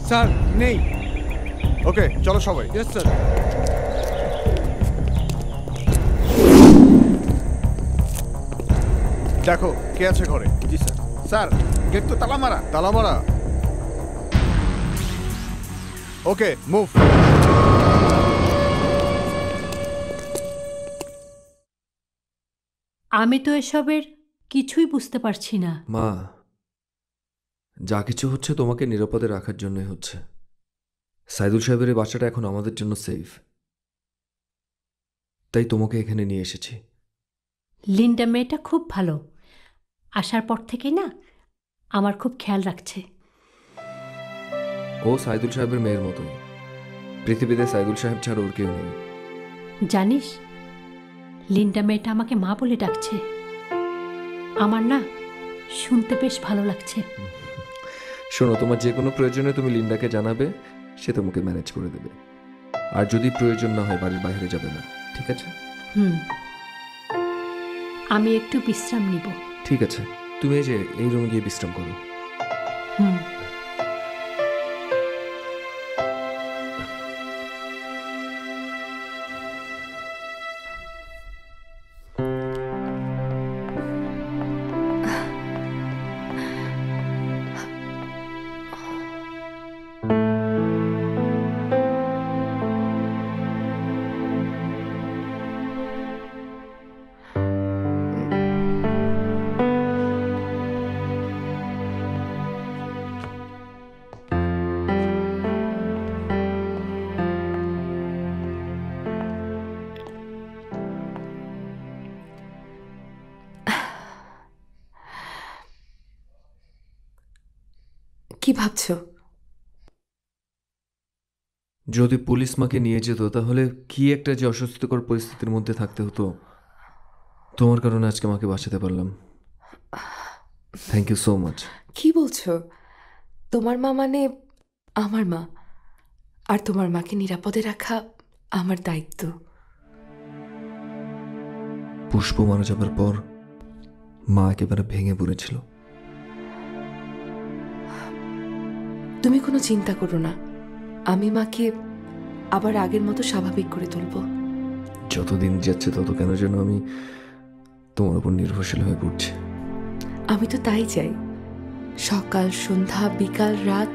[SPEAKER 7] স্যার নেই।
[SPEAKER 6] ওকে, চলো সবাই।
[SPEAKER 7] Yes sir.
[SPEAKER 6] দেখো কে আছে ঘরে।
[SPEAKER 20] জি স্যার। স্যার, গেট তো তালা মারা।
[SPEAKER 6] তালা মারা? ওকে, মুভ।
[SPEAKER 1] আমি তো এসবের কিছুই বুঝতে পারছি না।
[SPEAKER 14] মা, যা কিছু হচ্ছে তোমাকে নিরাপদে রাখার জন্যই হচ্ছে। সাইদুল সাহেবের এই বাচ্চাটা এখন আমাদের জন্য সেফ, তাই তোমাকে এখানে নিয়ে এসেছি।
[SPEAKER 1] লিন্ডা মেয়েটা খুব ভালো, আসার পর থেকেই না আমার খুব খেয়াল রাখছে।
[SPEAKER 14] ও সাইদুল সাহেবের মেয়ের মতোই। পৃথিবীতে সাইদুল সাহেব ছাড়া ওর কেউ নেই।
[SPEAKER 1] জানিস, লিন্ডা মেয়েটা আমাকে মা বলে ডাকছে। আমার না শুনতে বেশ ভালো লাগছে।
[SPEAKER 14] শোনো, তোমার যে কোনো প্রয়োজনে তুমি লিন্ডাকে জানাবে, সে তোমাকে ম্যানেজ করে দেবে। আর যদি প্রয়োজন না হয় বাড়ির বাইরে যাবে না, ঠিক আছে?
[SPEAKER 1] আমি একটু বিশ্রাম নিব।
[SPEAKER 14] ঠিক আছে, তুমি এই যে এই রুমে গিয়ে বিশ্রাম করো।
[SPEAKER 5] কি ভাবছো?
[SPEAKER 14] যদি পুলিশ মাকে নিয়ে যেত তাহলে কি একটা যে অস্বস্তিকর পরিস্থিতির মধ্যে থাকতে হতো। তোমার কারণে আজকে মাকে বাঁচাতে পারলাম। Thank you so much.
[SPEAKER 5] কি বলছো? তোমার মা মানে আমার মা, আর তোমার মাকে নিরাপদে রাখা আমার দায়িত্ব।
[SPEAKER 14] পুষ্প মারা যাবার পর মা একেবারে ভেঙে পড়েছিল।
[SPEAKER 5] তুমি কোনো চিন্তা করো না, আমি মাকে আবার আগের মতো স্বাভাবিক করে তুলব।
[SPEAKER 14] যতদিন যাচ্ছে তত কেন যেন আমি তোমার উপর নির্ভরশীল হয়ে পড়ছি।
[SPEAKER 5] আমি তো তাই চাই, সকাল সন্ধ্যা বিকাল রাত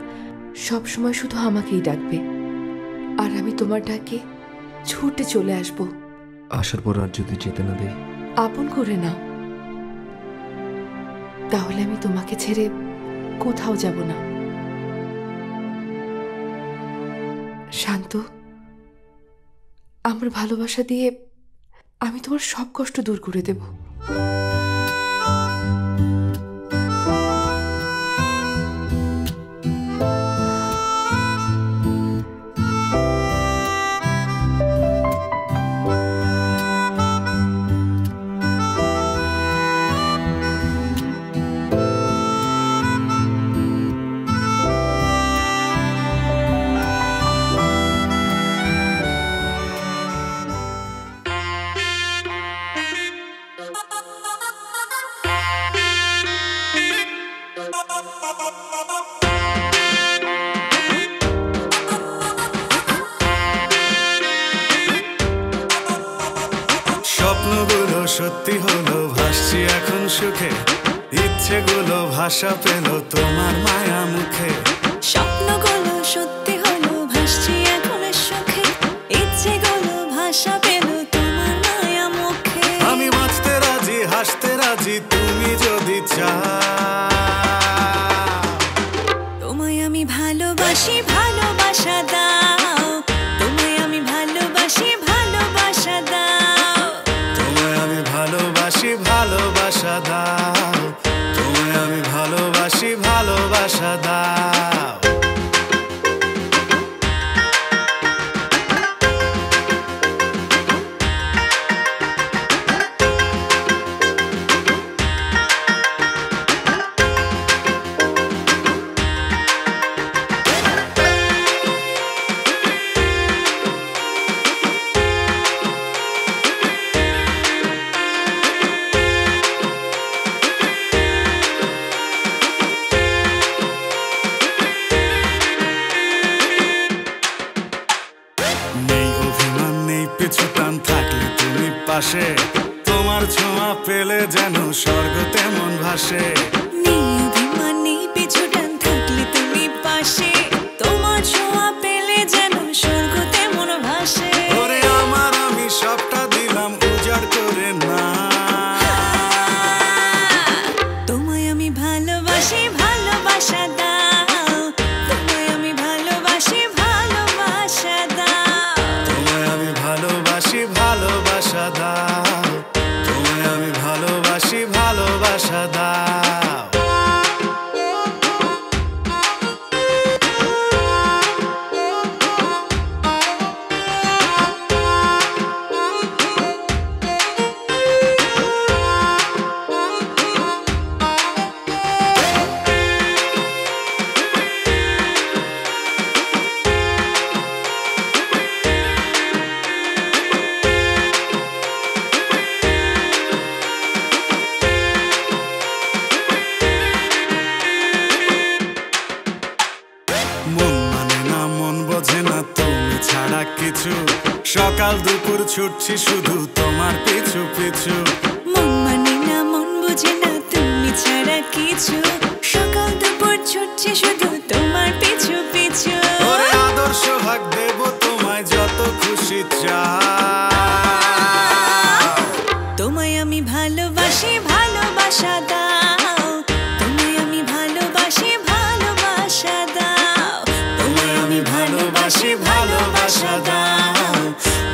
[SPEAKER 5] সব সময় শুধু আমাকেই ডাকবে, আর আমি তোমার ডাকে ছুটে চলে আসব।
[SPEAKER 14] আসার পর আর যদি যেতে না দেই?
[SPEAKER 5] আপন করে নাও, তাহলে আমি তোমাকে ছেড়ে কোথাও যাব না। শান্ত, আমার ভালোবাসা দিয়ে আমি তোমার সব কষ্ট দূর করে দেব।
[SPEAKER 15] স্বপ্নগুলো সত্যি হলো, ভাসছি এখন সুখে, ইচ্ছেগুলো ভাষা পেল তোমার মায়া মুখে।
[SPEAKER 17] স্বপ্নগুলো সত্যি হলো, ভাসছি এখন সুখে, ইচ্ছেগুলো ভাষা পেল তোমার মায়া মুখে।
[SPEAKER 15] আমি বাঁচতে রাজি, হাসতে রাজি, তুমি যদি চাও।
[SPEAKER 17] তোমায় আমি ভালোবাসি, ভালোবাসা দাও। তোমায় আমি ভালোবাসি, ভালোবাসা দাও।
[SPEAKER 15] তোমায় আমি ভালোবাসি, ভালোবাসা দাও। তোমায় আমি ভালোবাসি, ভালোবাসা দাও। পাশে তোমার ছোঁয়া পেলে যেন স্বর্গ তেমন ভাসে।
[SPEAKER 17] নেই অভিমান, নেই পিছুটান, থাকলে তুমি পাশে, তোমার ছোঁয়া পেলে যেন স্বর্গ তেমন ভাসে।
[SPEAKER 15] ওরে আমার আমি সবটা দিলাম উজাড় করে না।
[SPEAKER 17] তোমায় আমি ভালোবাসি, ভালোবাসা দাও। তোমায় আমি ভালোবাসি, ভালোবাসা দাও।
[SPEAKER 15] তোমায় আমি ভালোবাসি, ভালোবাসা দাও। তোমায় আমি ভালোবাসি, ভালোবাসা দাও। কিছু সকাল দুপুর ছুটছি শুধু তোমার পিছু পিছু।
[SPEAKER 17] মন মানে না, মন বুঝে না, তুমি ছাড়া কিছু। সকাল দুপুর ছুটছি শুধু তোমার পিছু পিছু।
[SPEAKER 15] ওরে আদর্শ ভাগ দেব তোমায় যত খুশি চাও।
[SPEAKER 17] তোমায় আমি ভালোবাসি, ভালোবাসা দাও। তোমায় আমি ভালোবাসি, ভালোবাসা দাও।
[SPEAKER 15] তোমায় আমি ভালোবাসি, ভালোবাসা দাও।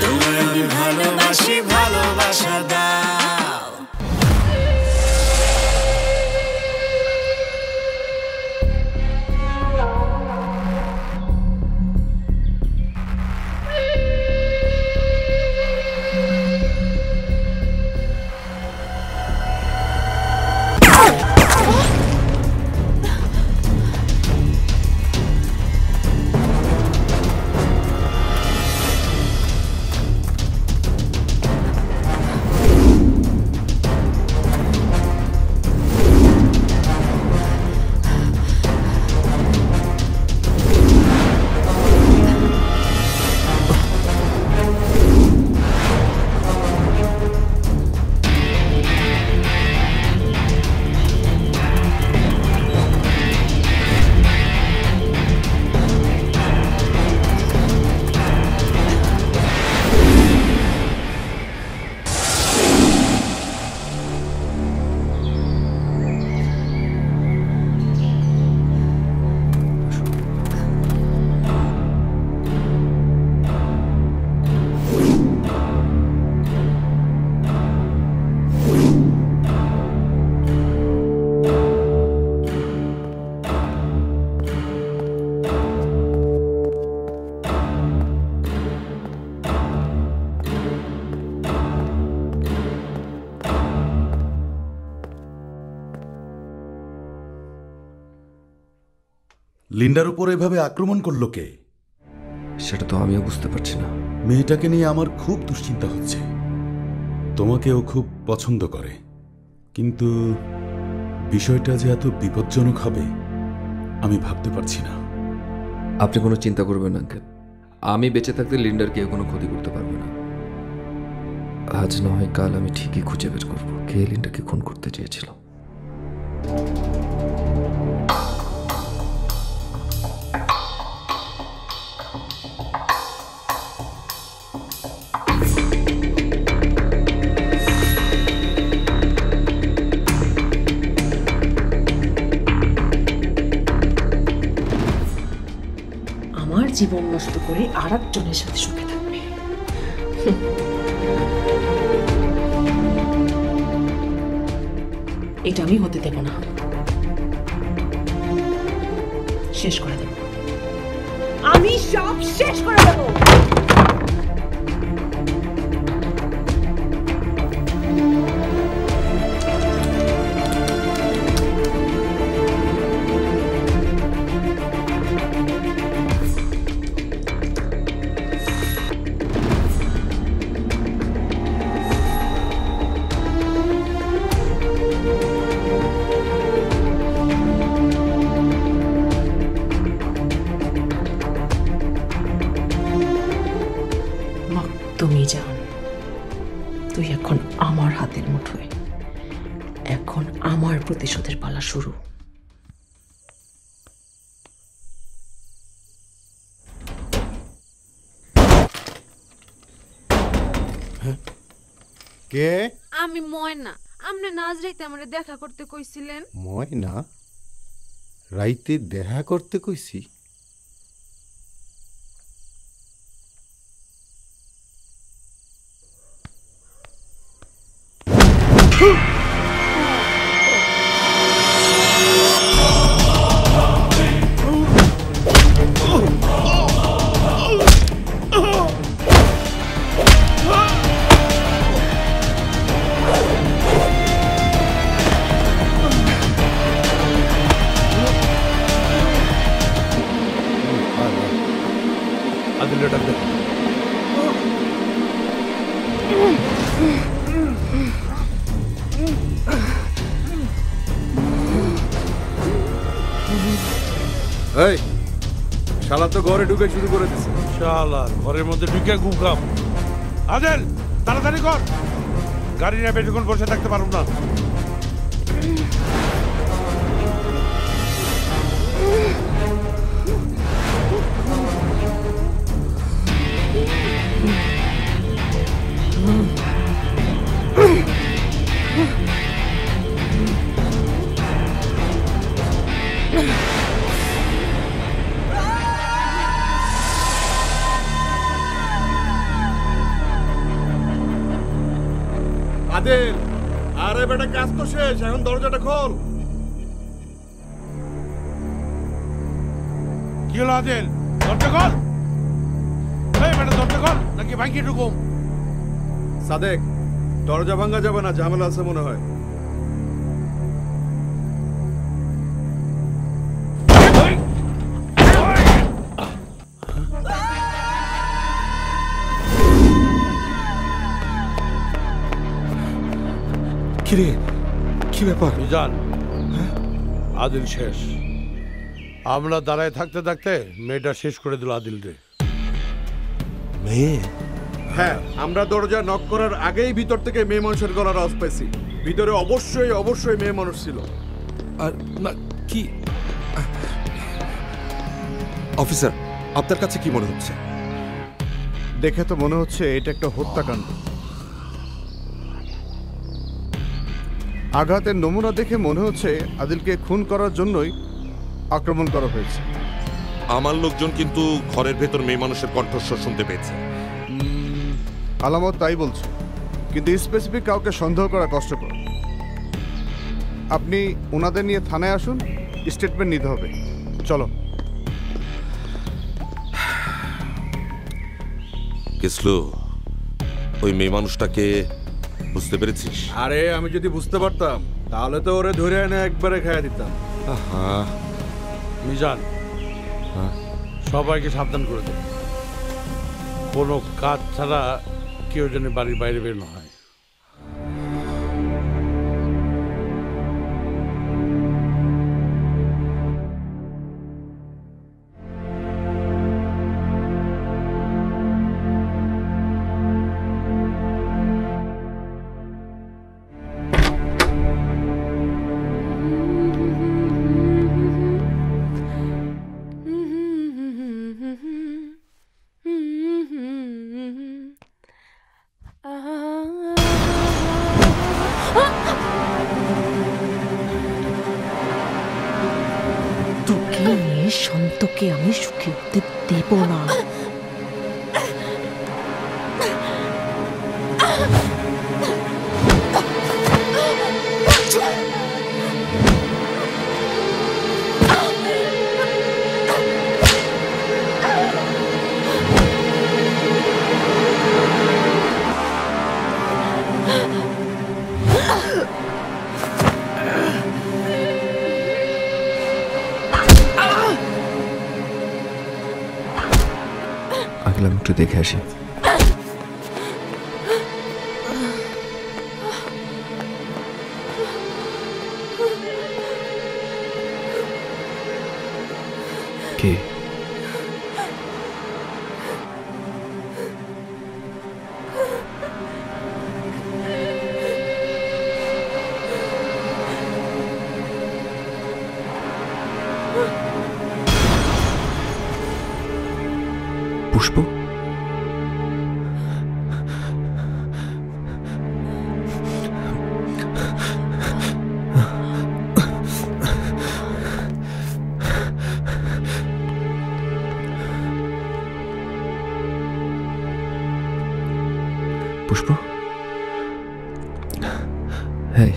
[SPEAKER 15] তোমায় আমি ভালোবাসি, ভালোবাসা দাও।
[SPEAKER 22] লিন্ডার উপর এভাবে আক্রমণ করলো কে?
[SPEAKER 14] সেটা তো আমিও বুঝতে পারছি না।
[SPEAKER 22] মেয়েটাকে নিয়ে আমার খুব দুশ্চিন্তা হচ্ছে। তোমাকেও খুব পছন্দ করে, কিন্তু বিষয়টা যে এত বিপজ্জনক হবে আমি ভাবতে পারছি না।
[SPEAKER 14] আপনি কোনো চিন্তা করবেন না আঙ্কেল, আমি বেঁচে থাকতে লিন্ডার কেউ কোনো ক্ষতি করতে পারবে না। আজ না হয় কাল আমি ঠিকই খুঁজে বের করবো কে লিন্ডাকে খুন করতে চেয়েছিল।
[SPEAKER 16] আমার জীবন নষ্ট করে আর একজনের সাথে সুখে থাকবে। এটা আমি হতে দেব না। শেষ করে দেব, আমি সব শেষ করে দেব। তুমি জান, তুই এখন আমার হাতের মুঠোয়। এখন আমার প্রতিশোধের পালা শুরু।
[SPEAKER 6] কে?
[SPEAKER 3] আমি ময়না। আপনি নাজ রাইতে আমারে দেখা করতে কইছিলেন।
[SPEAKER 6] ময়না? রাইতে দেখা করতে কইছি?
[SPEAKER 7] এই শালা তো ঘরে ঢুকে শুরু করে দিছে।
[SPEAKER 10] শালা ঘরের মধ্যে ঢুকে ঘুমকাম। আদেল তাড়াতাড়ি কর, গাড়ি নিয়ে বেশিক্ষণ বসে থাকতে পারব না।
[SPEAKER 7] আদেল, আরে বেটা কাজ তো শেষ, এখন দরজাটা খোল।
[SPEAKER 10] কি হলো আদেল? দরজা খোল। এই বেটা দরজা খোল, নাকি ভাঙিয়ে ঢুকুম?
[SPEAKER 7] সাদেক, দরজা ভাঙা যাবে না, ঝামেলা আছে মনে হয়।
[SPEAKER 10] কিরে, কি ব্যাপার? মিজান, আদিল শেষ। আমরা দাঁড়ায় থাকতে থাকতে মেয়েটা শেষ করে দিল আদিল রে।
[SPEAKER 7] মেয়ে? হ্যাঁ, আমরা দরজা নক করার আগেই ভিতর থেকে মেয়ে মানুষের গলার আওয়াজ পাইছি। ভিতরে অবশ্যই অবশ্যই মেয়ে মানুষ ছিল।
[SPEAKER 9] আর না কি অফিসার, আপনার কাছে কি মনে হচ্ছে?
[SPEAKER 6] দেখে তো মনে হচ্ছে এটা একটা হত্যাকাণ্ড। আঘাতের নমুনা দেখে মনে হচ্ছে আদিলকে খুন করার জন্যই আক্রমণ করা হয়েছে।
[SPEAKER 9] আমার লোকজন কিন্তু ঘরের ভেতর মেয়ে মানুষের কণ্ঠস্বর শুনতে পেয়েছে।
[SPEAKER 6] আলামত তাই বলছে, কিন্তু স্পেসিফিক কাউকে সন্দেহ করা কষ্টকর। আপনি ওনাদের নিয়ে থানায় আসুন, স্টেটমেন্ট নিতে হবে। চলো।
[SPEAKER 9] কিসলু, ওই মেয়ে মানুষটাকে বুঝতে পেরেছিস?
[SPEAKER 7] আরে আমি যদি বুঝতে পারতাম তাহলে তো ওরে ধরে এনে একবারে খাইয়া দিতাম।
[SPEAKER 10] মিজান, সবাইকে সাবধান করে দেব, কোনো কাজ ছাড়া কেউ যেন বাড়ির বাইরে বের না হয়।
[SPEAKER 16] শান্তকে আমি সুখী হতে দেব না।
[SPEAKER 14] একটু দেখে আসি। কে? পুষ্প? পুষ্প? হ্যাঁ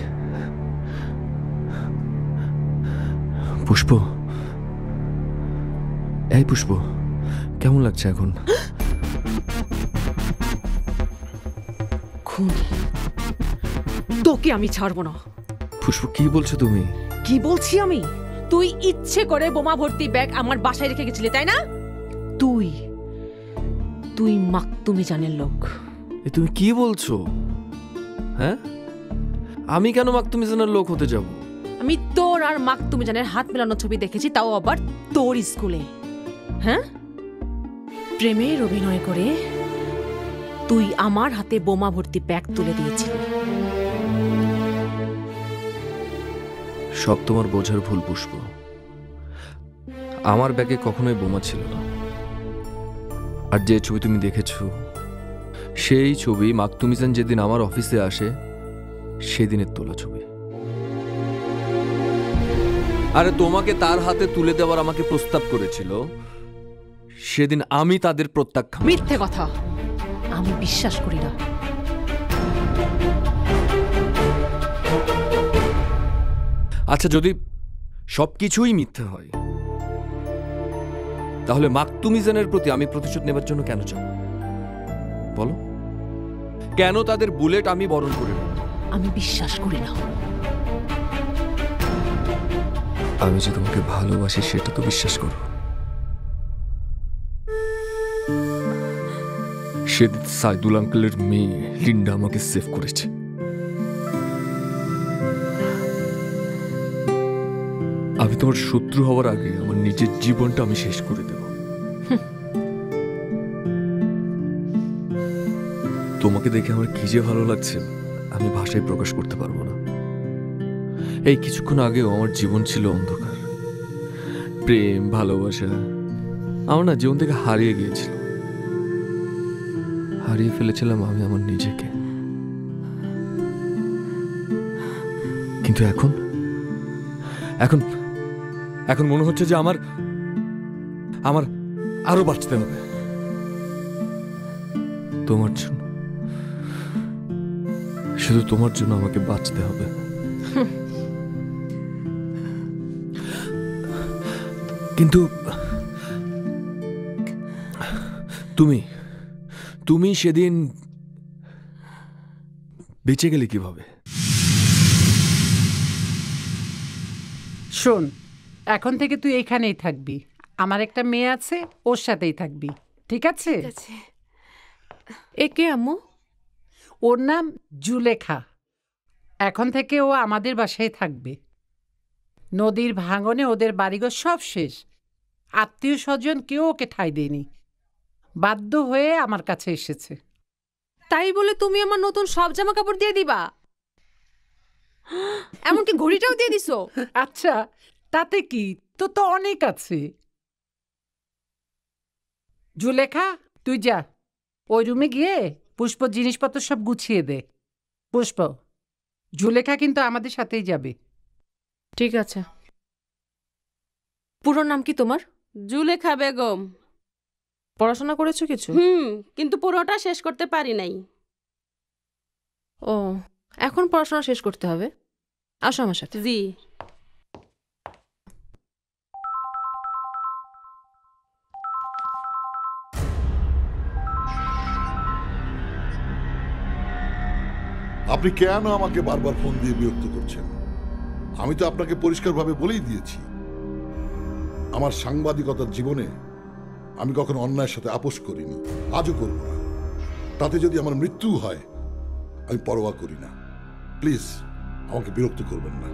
[SPEAKER 14] পুষ্প, এই পুষ্প, কেমন লাগছে এখন?
[SPEAKER 16] খুনি, তোকে আমি ছাড়বো না।
[SPEAKER 14] পুষ্প কি বলছো তুমি?
[SPEAKER 16] কি বলছি আমি? তুই ইচ্ছে করে বোমা ভর্তি ব্যাগ আমার বাসায় রেখে গেছিলি, তাই না? তুই তুই মাকতুমিজানের লোক।
[SPEAKER 14] তুমি কি বলছো? হ্যাঁ, আমি কেন মাকতুমিজানের লোক হতে যাব?
[SPEAKER 16] আমি তোর আর মাকতুমিজানের হাত মেলানো ছবি দেখেছি, তাও আবার তোর স্কুলে। হ্যাঁ, প্রেমের অভিনয় করে তুই আমার হাতে বোমা ভর্তি ব্যাগ তুলে দিয়েছিলি।
[SPEAKER 14] সব তোমার বোঝার ভুল পুষ্প। আমার ব্যাগে কখনোই বোমা ছিল না। আর যে ছবি তুমি দেখেছো, সেই ছবি মাকতুমিজান যেদিন আমার অফিসে আসে সেদিনের তোলা ছবি। আরে তোমাকে তার হাতে তুলে দেওয়ার আমাকে প্রস্তাব করেছিল, সেদিন আমি তাদের প্রত্যাখ্যান।
[SPEAKER 16] মিথ্যে কথা, আমি বিশ্বাস করি না।
[SPEAKER 14] আচ্ছা, যদি সবকিছুই মিথ্যে হয়, তাহলে মাকতুমিজানের প্রতি আমি প্রতিশোধ নেবার জন্য কেন চাই বলো? কেন তাদের বুলেট আমি বরণ করে নেব?
[SPEAKER 16] আমি বিশ্বাস করি না।
[SPEAKER 14] আমি যে তোমাকে ভালোবাসি সেটা তো বিশ্বাস করো। সেদিন সাইদুল আঙ্কেলের মেয়ে লিন্ডা আমাকে সেভ করেছে। আমি তোমার শত্রু হওয়ার আগে আমার নিজের জীবনটা আমি শেষ করে দেব। তোমাকে দেখে আমার কি যে ভালো লাগছে আমি ভাষায় প্রকাশ করতে পারবো না। এই কিছুক্ষণ আগেও আমার জীবন ছিল অন্ধকার। প্রেম, ভালোবাসা আমার না জীবন থেকে হারিয়ে গিয়েছিল। হারিয়ে ফেলেছিলাম আমি আমার নিজেকে। কিন্তু এখন এখন এখন মনে হচ্ছে যে আমার আমার আরো বাঁচতে হবে তোমার জন্য। শুধু তোমার জন্য আমাকে বাঁচতে হবে। কিন্তু তুমি তুমি সেদিন বেঁচে গেলে কিভাবে?
[SPEAKER 4] শোন, এখন থেকে তুই এখানেই থাকবি, আমার একটা মেয়ে আছে, ওর সাথেই থাকবি, ঠিক আছে?
[SPEAKER 16] এ কে আম্মু?
[SPEAKER 4] ওর নাম জুলেখা। এখন থেকে ও আমাদের বাসায় থাকবে। নদীর ভাঙনে ওদের বাড়িঘর সব শেষ, আত্মীয় স্বজন কেউ ওকে ঠাঁই দেয়নি, বাধ্য হয়ে আমার কাছে এসেছে।
[SPEAKER 16] তাই বলে তুমি আমার নতুন সব জামা কাপড় দিয়ে দিবা? এমনকি ঘড়িটাও দিয়ে দিছো?
[SPEAKER 4] আচ্ছা, তাতে কি, তো তো অনেক আছে। জুলেখা, তুই যা, ওই রুমে গিয়ে পুষ্প জিনিসপত্র সব গুছিয়ে দে। পুষ্প, জুলেখা কিন্তু আমাদের সাথেই যাবে।
[SPEAKER 16] ঠিক আছে। পুরো নাম কি তোমার?
[SPEAKER 18] জুলেখা বেগম।
[SPEAKER 16] পড়াশোনা করেছো কিছু?
[SPEAKER 18] কিন্তু পুরোটা শেষ করতে পারি নাই।
[SPEAKER 16] ও, এখন পড়াশোনা শেষ করতে হবে। আসো আমার সাথে।
[SPEAKER 18] জি।
[SPEAKER 23] আপনি কেন আমাকে বারবার ফোন দিয়ে বিরক্ত করছেন? আমি তো আপনাকে পরিষ্কারভাবে বলেই দিয়েছি, আমার সাংবাদিকতার জীবনে আমি কখনো অন্যায়ের সাথে আপোষ করিনি, আজও করব না। তাতে যদি আমার মৃত্যু হয় আমি পরোয়া করি না। প্লিজ আমাকে বিরক্ত করবেন না।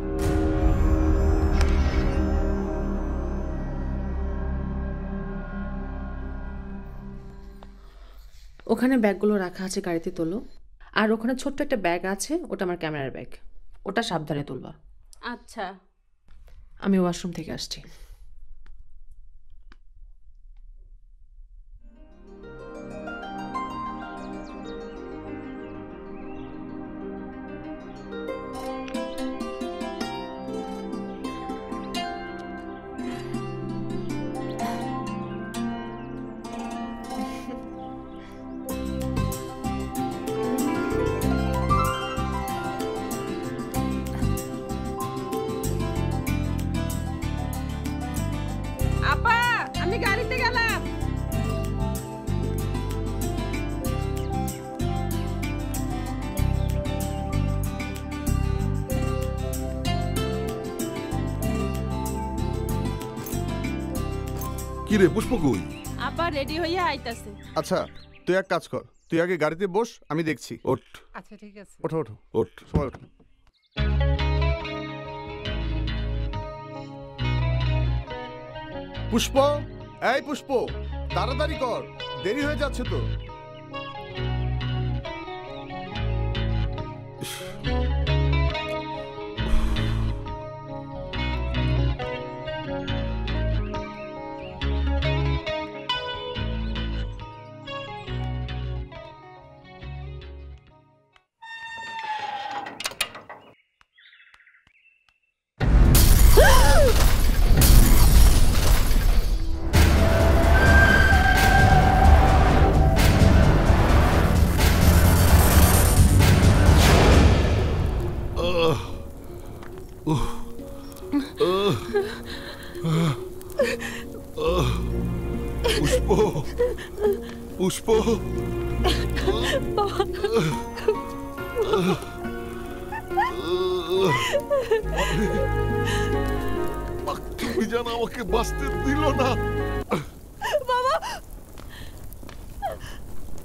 [SPEAKER 16] ওখানে ব্যাগগুলো রাখা আছে, গাড়িতে তোলো। আর ওখানে ছোট্ট একটা ব্যাগ আছে, ওটা আমার ক্যামেরার ব্যাগ, ওটা সাবধানে তুলবা।
[SPEAKER 18] আচ্ছা।
[SPEAKER 16] আমি ওয়াশরুম থেকে আসছি।
[SPEAKER 18] আপা, আমি গাড়িতে গেলাম।
[SPEAKER 23] কি রে পুষ্প, কই?
[SPEAKER 18] আপা রেডি হইয়া আইতাছে।
[SPEAKER 6] আচ্ছা, তুই এক কাজ কর, তুই আগে গাড়িতে বস, আমি দেখছি।
[SPEAKER 23] ওঠ।
[SPEAKER 4] আচ্ছা ঠিক আছে,
[SPEAKER 6] ওঠো ওঠো
[SPEAKER 23] ওঠ,
[SPEAKER 6] সবাই ওঠো। পুষ্প, এই পুষ্প, তাড়াতাড়ি কর, দেরি হয়ে যাচ্ছে তো।
[SPEAKER 23] পুষ্প, পুষ্প, তুমি যেন আমাকে বাঁচতে দিল না।
[SPEAKER 18] বাবা,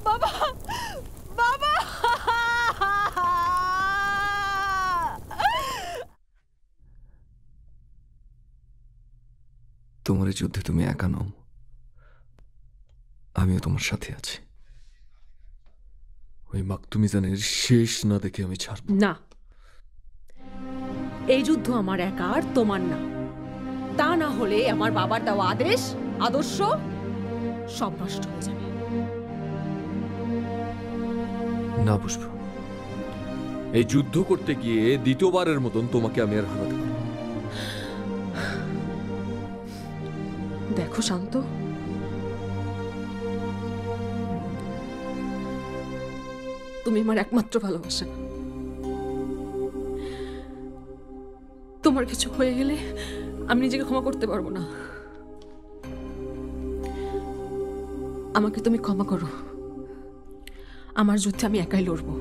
[SPEAKER 18] বাবা, বাবা।
[SPEAKER 14] তোমার এই যুদ্ধে তুমি একা নও, আমিও তোমার সাথে আছি। ওই মাকতুমিজানের শেষ না দেখে আমি ছাড়ব
[SPEAKER 16] না। এই যুদ্ধ আমার একা আর তোমার না। তা না হলে আমার বাবার দেওয়া আদেশ, আদর্শ সব নষ্ট হয়ে যাবে।
[SPEAKER 14] না পুষ্প, এই যুদ্ধ করতে গিয়ে দ্বিতীয়বারের মতন তোমাকে আমি আর হারাতে পারব।
[SPEAKER 16] দেখো শান্ত, তুমি আমার একমাত্র ভালোবাসা। তোমার কিছু হয়ে গেলে আমি নিজেকে ক্ষমা করতে পারবো না। আমাকে তুমি ক্ষমা করো। আমার যুদ্ধে আমি একাই লড়বো।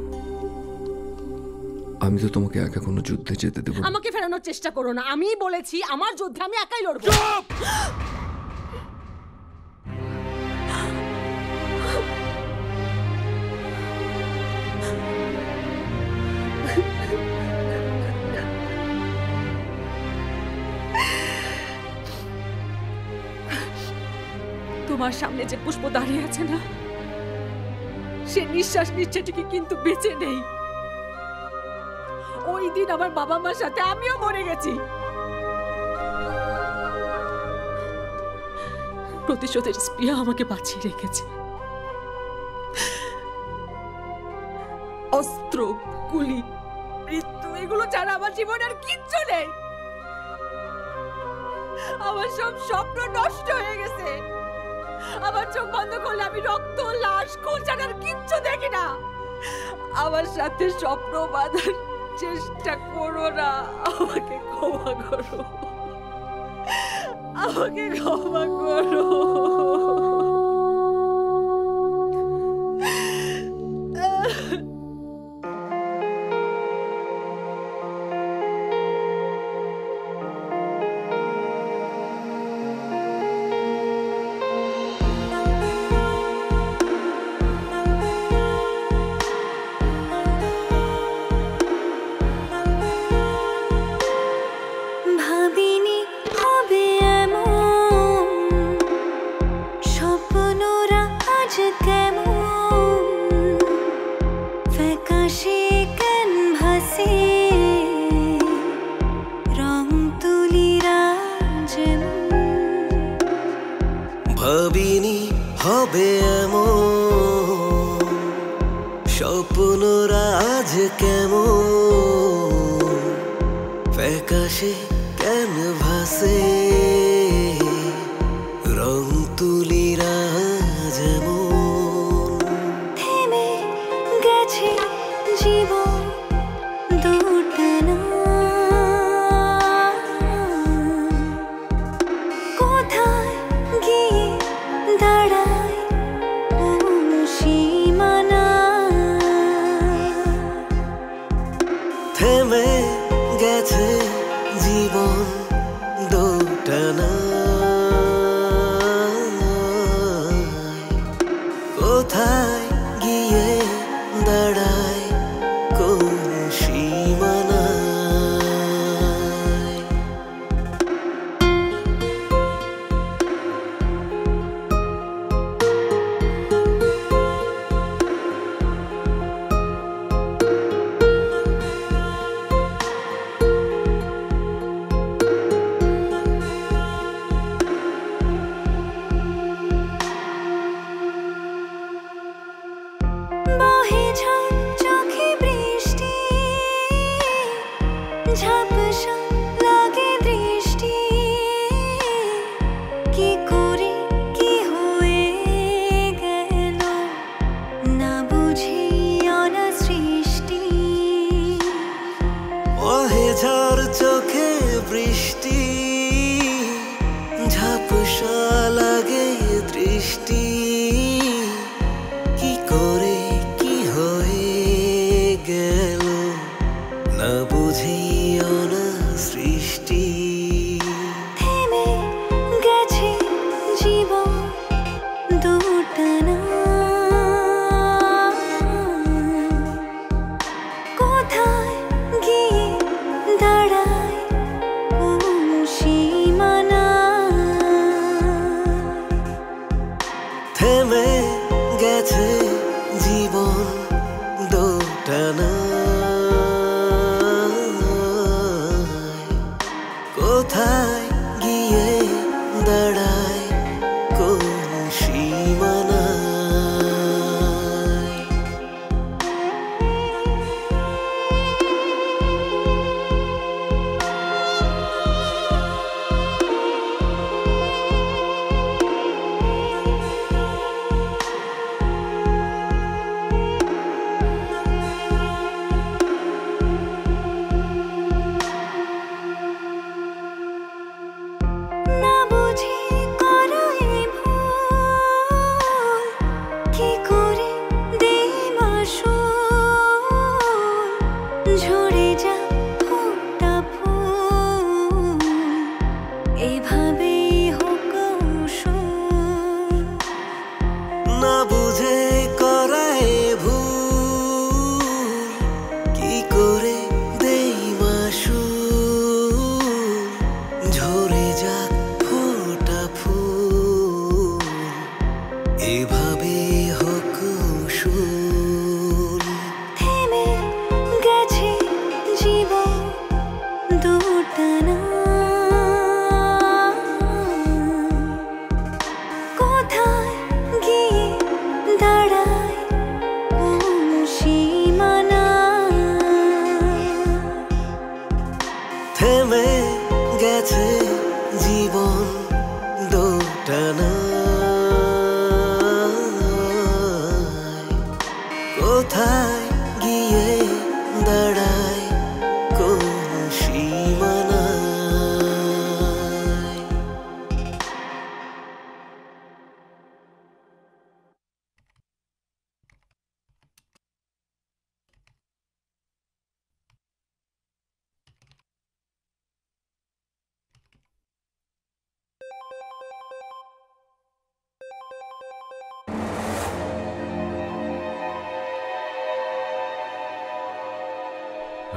[SPEAKER 14] আমি তো তোমাকে একা কোনো যুদ্ধে যেতে দেব না।
[SPEAKER 16] আমাকে ফেরানোর চেষ্টা করো না। আমি বলেছি আমার যুদ্ধে আমি একাই লড়বো। আমার সামনে যে পুষ্প দাঁড়িয়ে আছে না, সে নিঃশ্বাস নিচ্ছে ঠিকই কিন্তু বেঁচে নেই। ওই দিন আমার বাবা মার সাথে আমিও মরে গেছি। প্রতিশোধের স্পৃহা আমাকে বাঁচিয়ে রেখেছে। অস্ত্র, গুলি, মৃত্যু এগুলো ছাড়া আমার জীবনে আর কিচ্ছু নেই। আমার সব স্বপ্ন নষ্ট হয়ে গেছে। আমার চোখ বন্ধ করলে আমি রক্ত, লাশ, খুন ছাড়া আর কিচ্ছু দেখি না। আমার সাথে স্বপ্ন বাঁধার চেষ্টা করো না। আমাকে ক্ষমা করো, আমাকে ক্ষমা করো।
[SPEAKER 17] ভাবিনি হবে এমন, স্বপ্নরা আজ কেমন ফ্যাকাশে ক্যানভাসে রং তুলিরা যেমন।
[SPEAKER 2] ভাবিনি হবে এমন, স্বপ্নরা আজ কেমন ফ্যাকাশে ক্যানভাসে রং তুলিরা যেমন।
[SPEAKER 17] থেমে গেছে জীবন দুটানা, কোথায় গিয়ে দাঁড়ায় কোন সীমানা।
[SPEAKER 2] থেমে গেছে জীবন দুটানা, কোথায় গিয়ে দাঁড়ায় কোন সীমানা।
[SPEAKER 17] বহে ঝড় চোখে বৃষ্টি, ঝাপসা লাগে দৃষ্টি। কি করে কি হয়ে গেল না বুঝি অনা সৃষ্টি।
[SPEAKER 2] ওহে ঝড় চোখে বৃষ্টি, ঝাপসা লাগে দৃষ্টি। কি করে কি হয়ে গেল না বুঝি অনা সৃষ্টি।
[SPEAKER 17] থেমে গেছে জীবন দুটানা, কোথায় গিয়ে দাঁড়ায় কোন সীমানা।
[SPEAKER 2] থেমে গেছে জীবন দুটানা, কোথায় গিয়ে দাঁড়ায় কোন সীমানা।
[SPEAKER 17] না বুঝি করাই ভুল, কি করে দেই মাসুল। ঝরে যা ফোঁটা ফুল, এভাবেই হোক কৌশল।
[SPEAKER 2] না বুঝে করায় ভুল, কি করে দেই মাসুল। ঝরে যাক ফোঁটা ফুল, এভাবে হোক শুরু।
[SPEAKER 17] থেমে গেছে জীবন দুটানা, কোথায় গিয়ে দাঁড়ায় কোন সীমানা।
[SPEAKER 2] থেমে গেছে জীবন দোটানা, কোথায় গিয়ে দাঁড়ায় কোন সীমানা।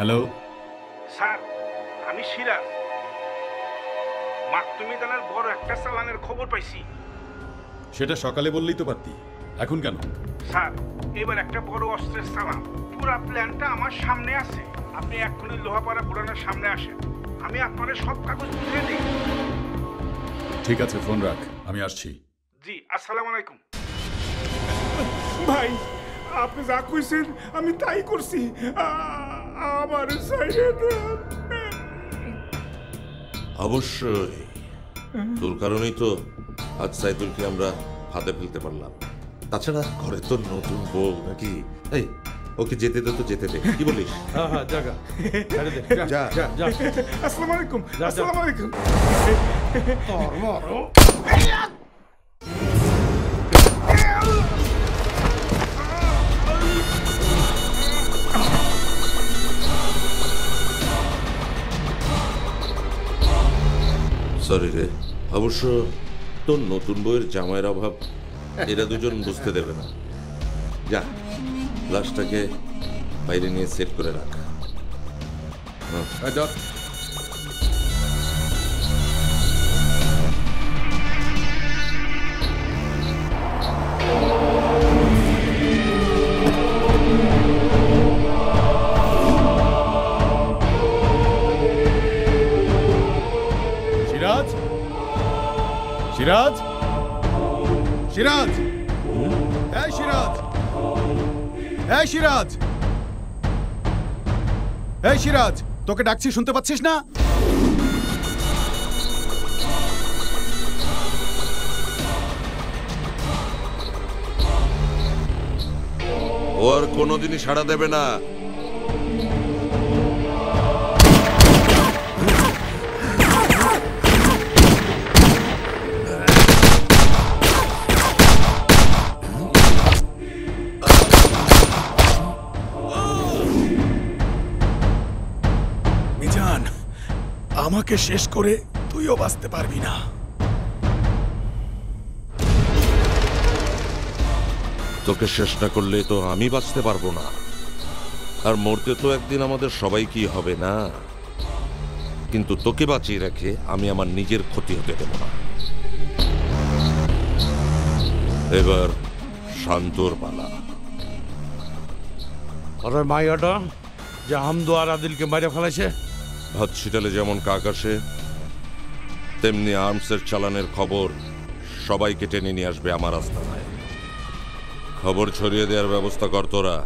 [SPEAKER 22] হ্যালো,
[SPEAKER 13] স্যার আমি সিরাজ। মাকতুমিদানের বড় একটা চালানের খবর পাইছি।
[SPEAKER 22] সেটা সকালে বললেই তো পারতি, এখন কেন?
[SPEAKER 13] স্যার এবার একটা বড় অস্ত্রের চালান, পুরা প্ল্যানটা আমার সামনে আছে। আপনি এক্ষুনি লোহাপাড়া পুরানোর সামনে আসেন, আমি আপনার সব কাগজ বুঝিয়ে দিই।
[SPEAKER 22] ঠিক আছে, ফোন রাখ, আমি আসছি।
[SPEAKER 13] জি, আসসালামু আলাইকুম। ভাই আপনি যা কইছেন আমি তাই করছি, আমার
[SPEAKER 9] অবশ্যই তোর কারণেই তো আজ সাইদুলকে আমরা হাতে ফেলতে পারলাম। তাছাড়া ঘরে তো নতুন বউ নাকি, এই ওকে যেতে দে, তো যেতে দে, কি বলিস?
[SPEAKER 10] হ্যাঁ জায়গা যা যা।
[SPEAKER 13] আসসালামু আলাইকুম। আসসালামু আলাইকুম। তোর মরো
[SPEAKER 9] সরি রে, অবশ্য তোর নতুন বইয়ের জামাইয়ের অভাব এরা দুজন বুঝতে দেবে না। যা, লাশটাকে বাইরে নিয়ে সেট করে রাখ।
[SPEAKER 22] সিরাজ, সিরাজ, সিরাজ, এই সিরাজ, এই সিরাজ, এই সিরাজ, তোকে ডাকছি, শুনতে পাচ্ছিস না?
[SPEAKER 9] ও আর কোনোদিনই সাড়া দেবে না।
[SPEAKER 13] মিজান, আমাকে শেষ করে তুইও বাঁচতে পারবি না।
[SPEAKER 9] তোকে শেষ না করলে তো আমি বাঁচতে পারবো না, আর মরতে তো একদিন আমাদের সবাইকেই হবে না। কিন্তু তোকে বাঁচিয়ে রেখে আমি আমার নিজের ক্ষতি হতে দেব না। এবার শান্তর পালা।
[SPEAKER 10] আরে মাইয়াটা যে হামদু আর আদিলকে মারে ফেলাইছে,
[SPEAKER 9] ভাত ছিটালে যেমন কাক আসে, তেমনি আর্মসের চালানের খবর সবাইকে টেনে নিয়ে আসবে আমার আস্তানায়। খবর ছড়িয়ে দেওয়ার ব্যবস্থা কর তোরা।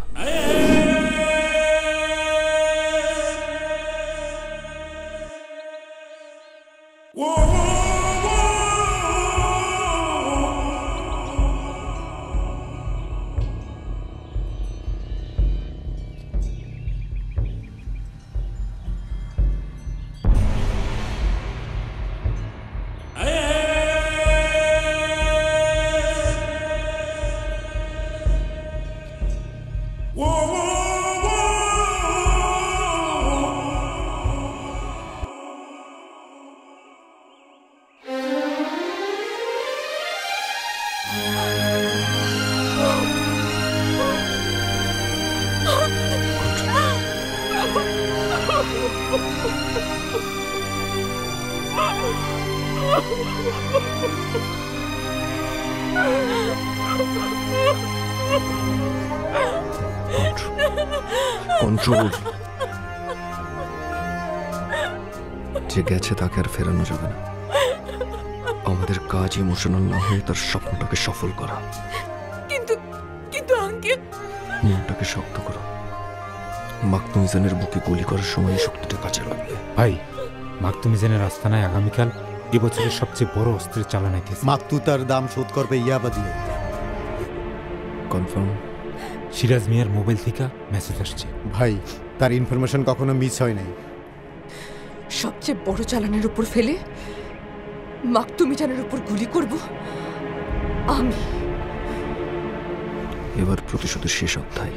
[SPEAKER 14] কন্ট্রোল। যে গেছে তাকে আর ফেরানো যাবে না। আমাদের কাজ ইমোশনাল না হয়ে তার স্বপ্নটাকে সফল করা।
[SPEAKER 5] কিন্তু কিন্তু আঙ্কেল,
[SPEAKER 14] মনটাকে শক্ত করো। মাকতুমিজানের বুকে গুলি করার সময় এই শক্তিটা কাজে লাগবে।
[SPEAKER 12] ভাই, মাকতুমিজানের আস্তানায় আগামীকাল এবছরের সবচেয়ে বড় অস্ত্রের চালান আইতেছে।
[SPEAKER 19] মাকতু তার দাম শোধ করবে ইয়াবা দিয়ে।
[SPEAKER 14] কনফার্ম?
[SPEAKER 12] সিরাজ মিয়ার মোবাইল থেকে মেসেজ আসছে।
[SPEAKER 19] ভাই, তার ইনফরমেশন কখনো মিস হয় নাই।
[SPEAKER 5] সবচেয়ে বড় চালানের উপর ফেলে মাকতুমিজানের উপর গুলি করব আমি।
[SPEAKER 14] এবার প্রতিশোধের শেষ অধ্যায়।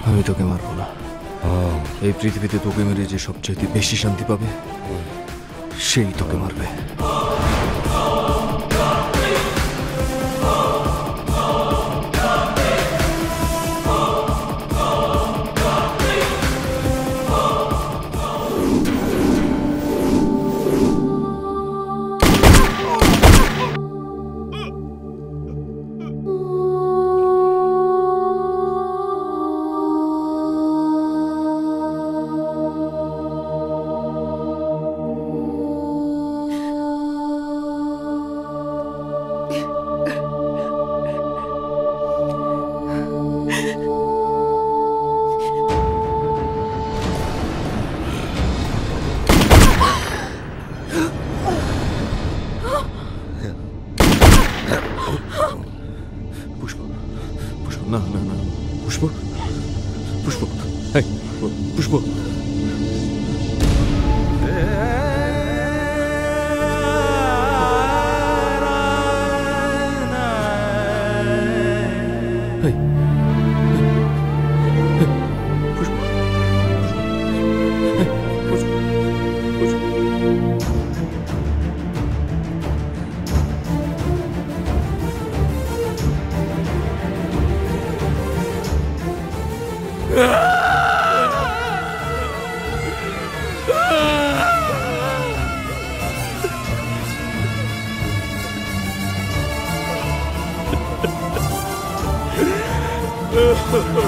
[SPEAKER 14] আমি তোকে মারবো না। এই পৃথিবীতে তোকে মেরে যে সবচেয়ে বেশি শান্তি পাবে সেই তোকে মারবে। না না না পুষ্প, পুষ্প, পুষ্প,
[SPEAKER 2] Ha ha ha!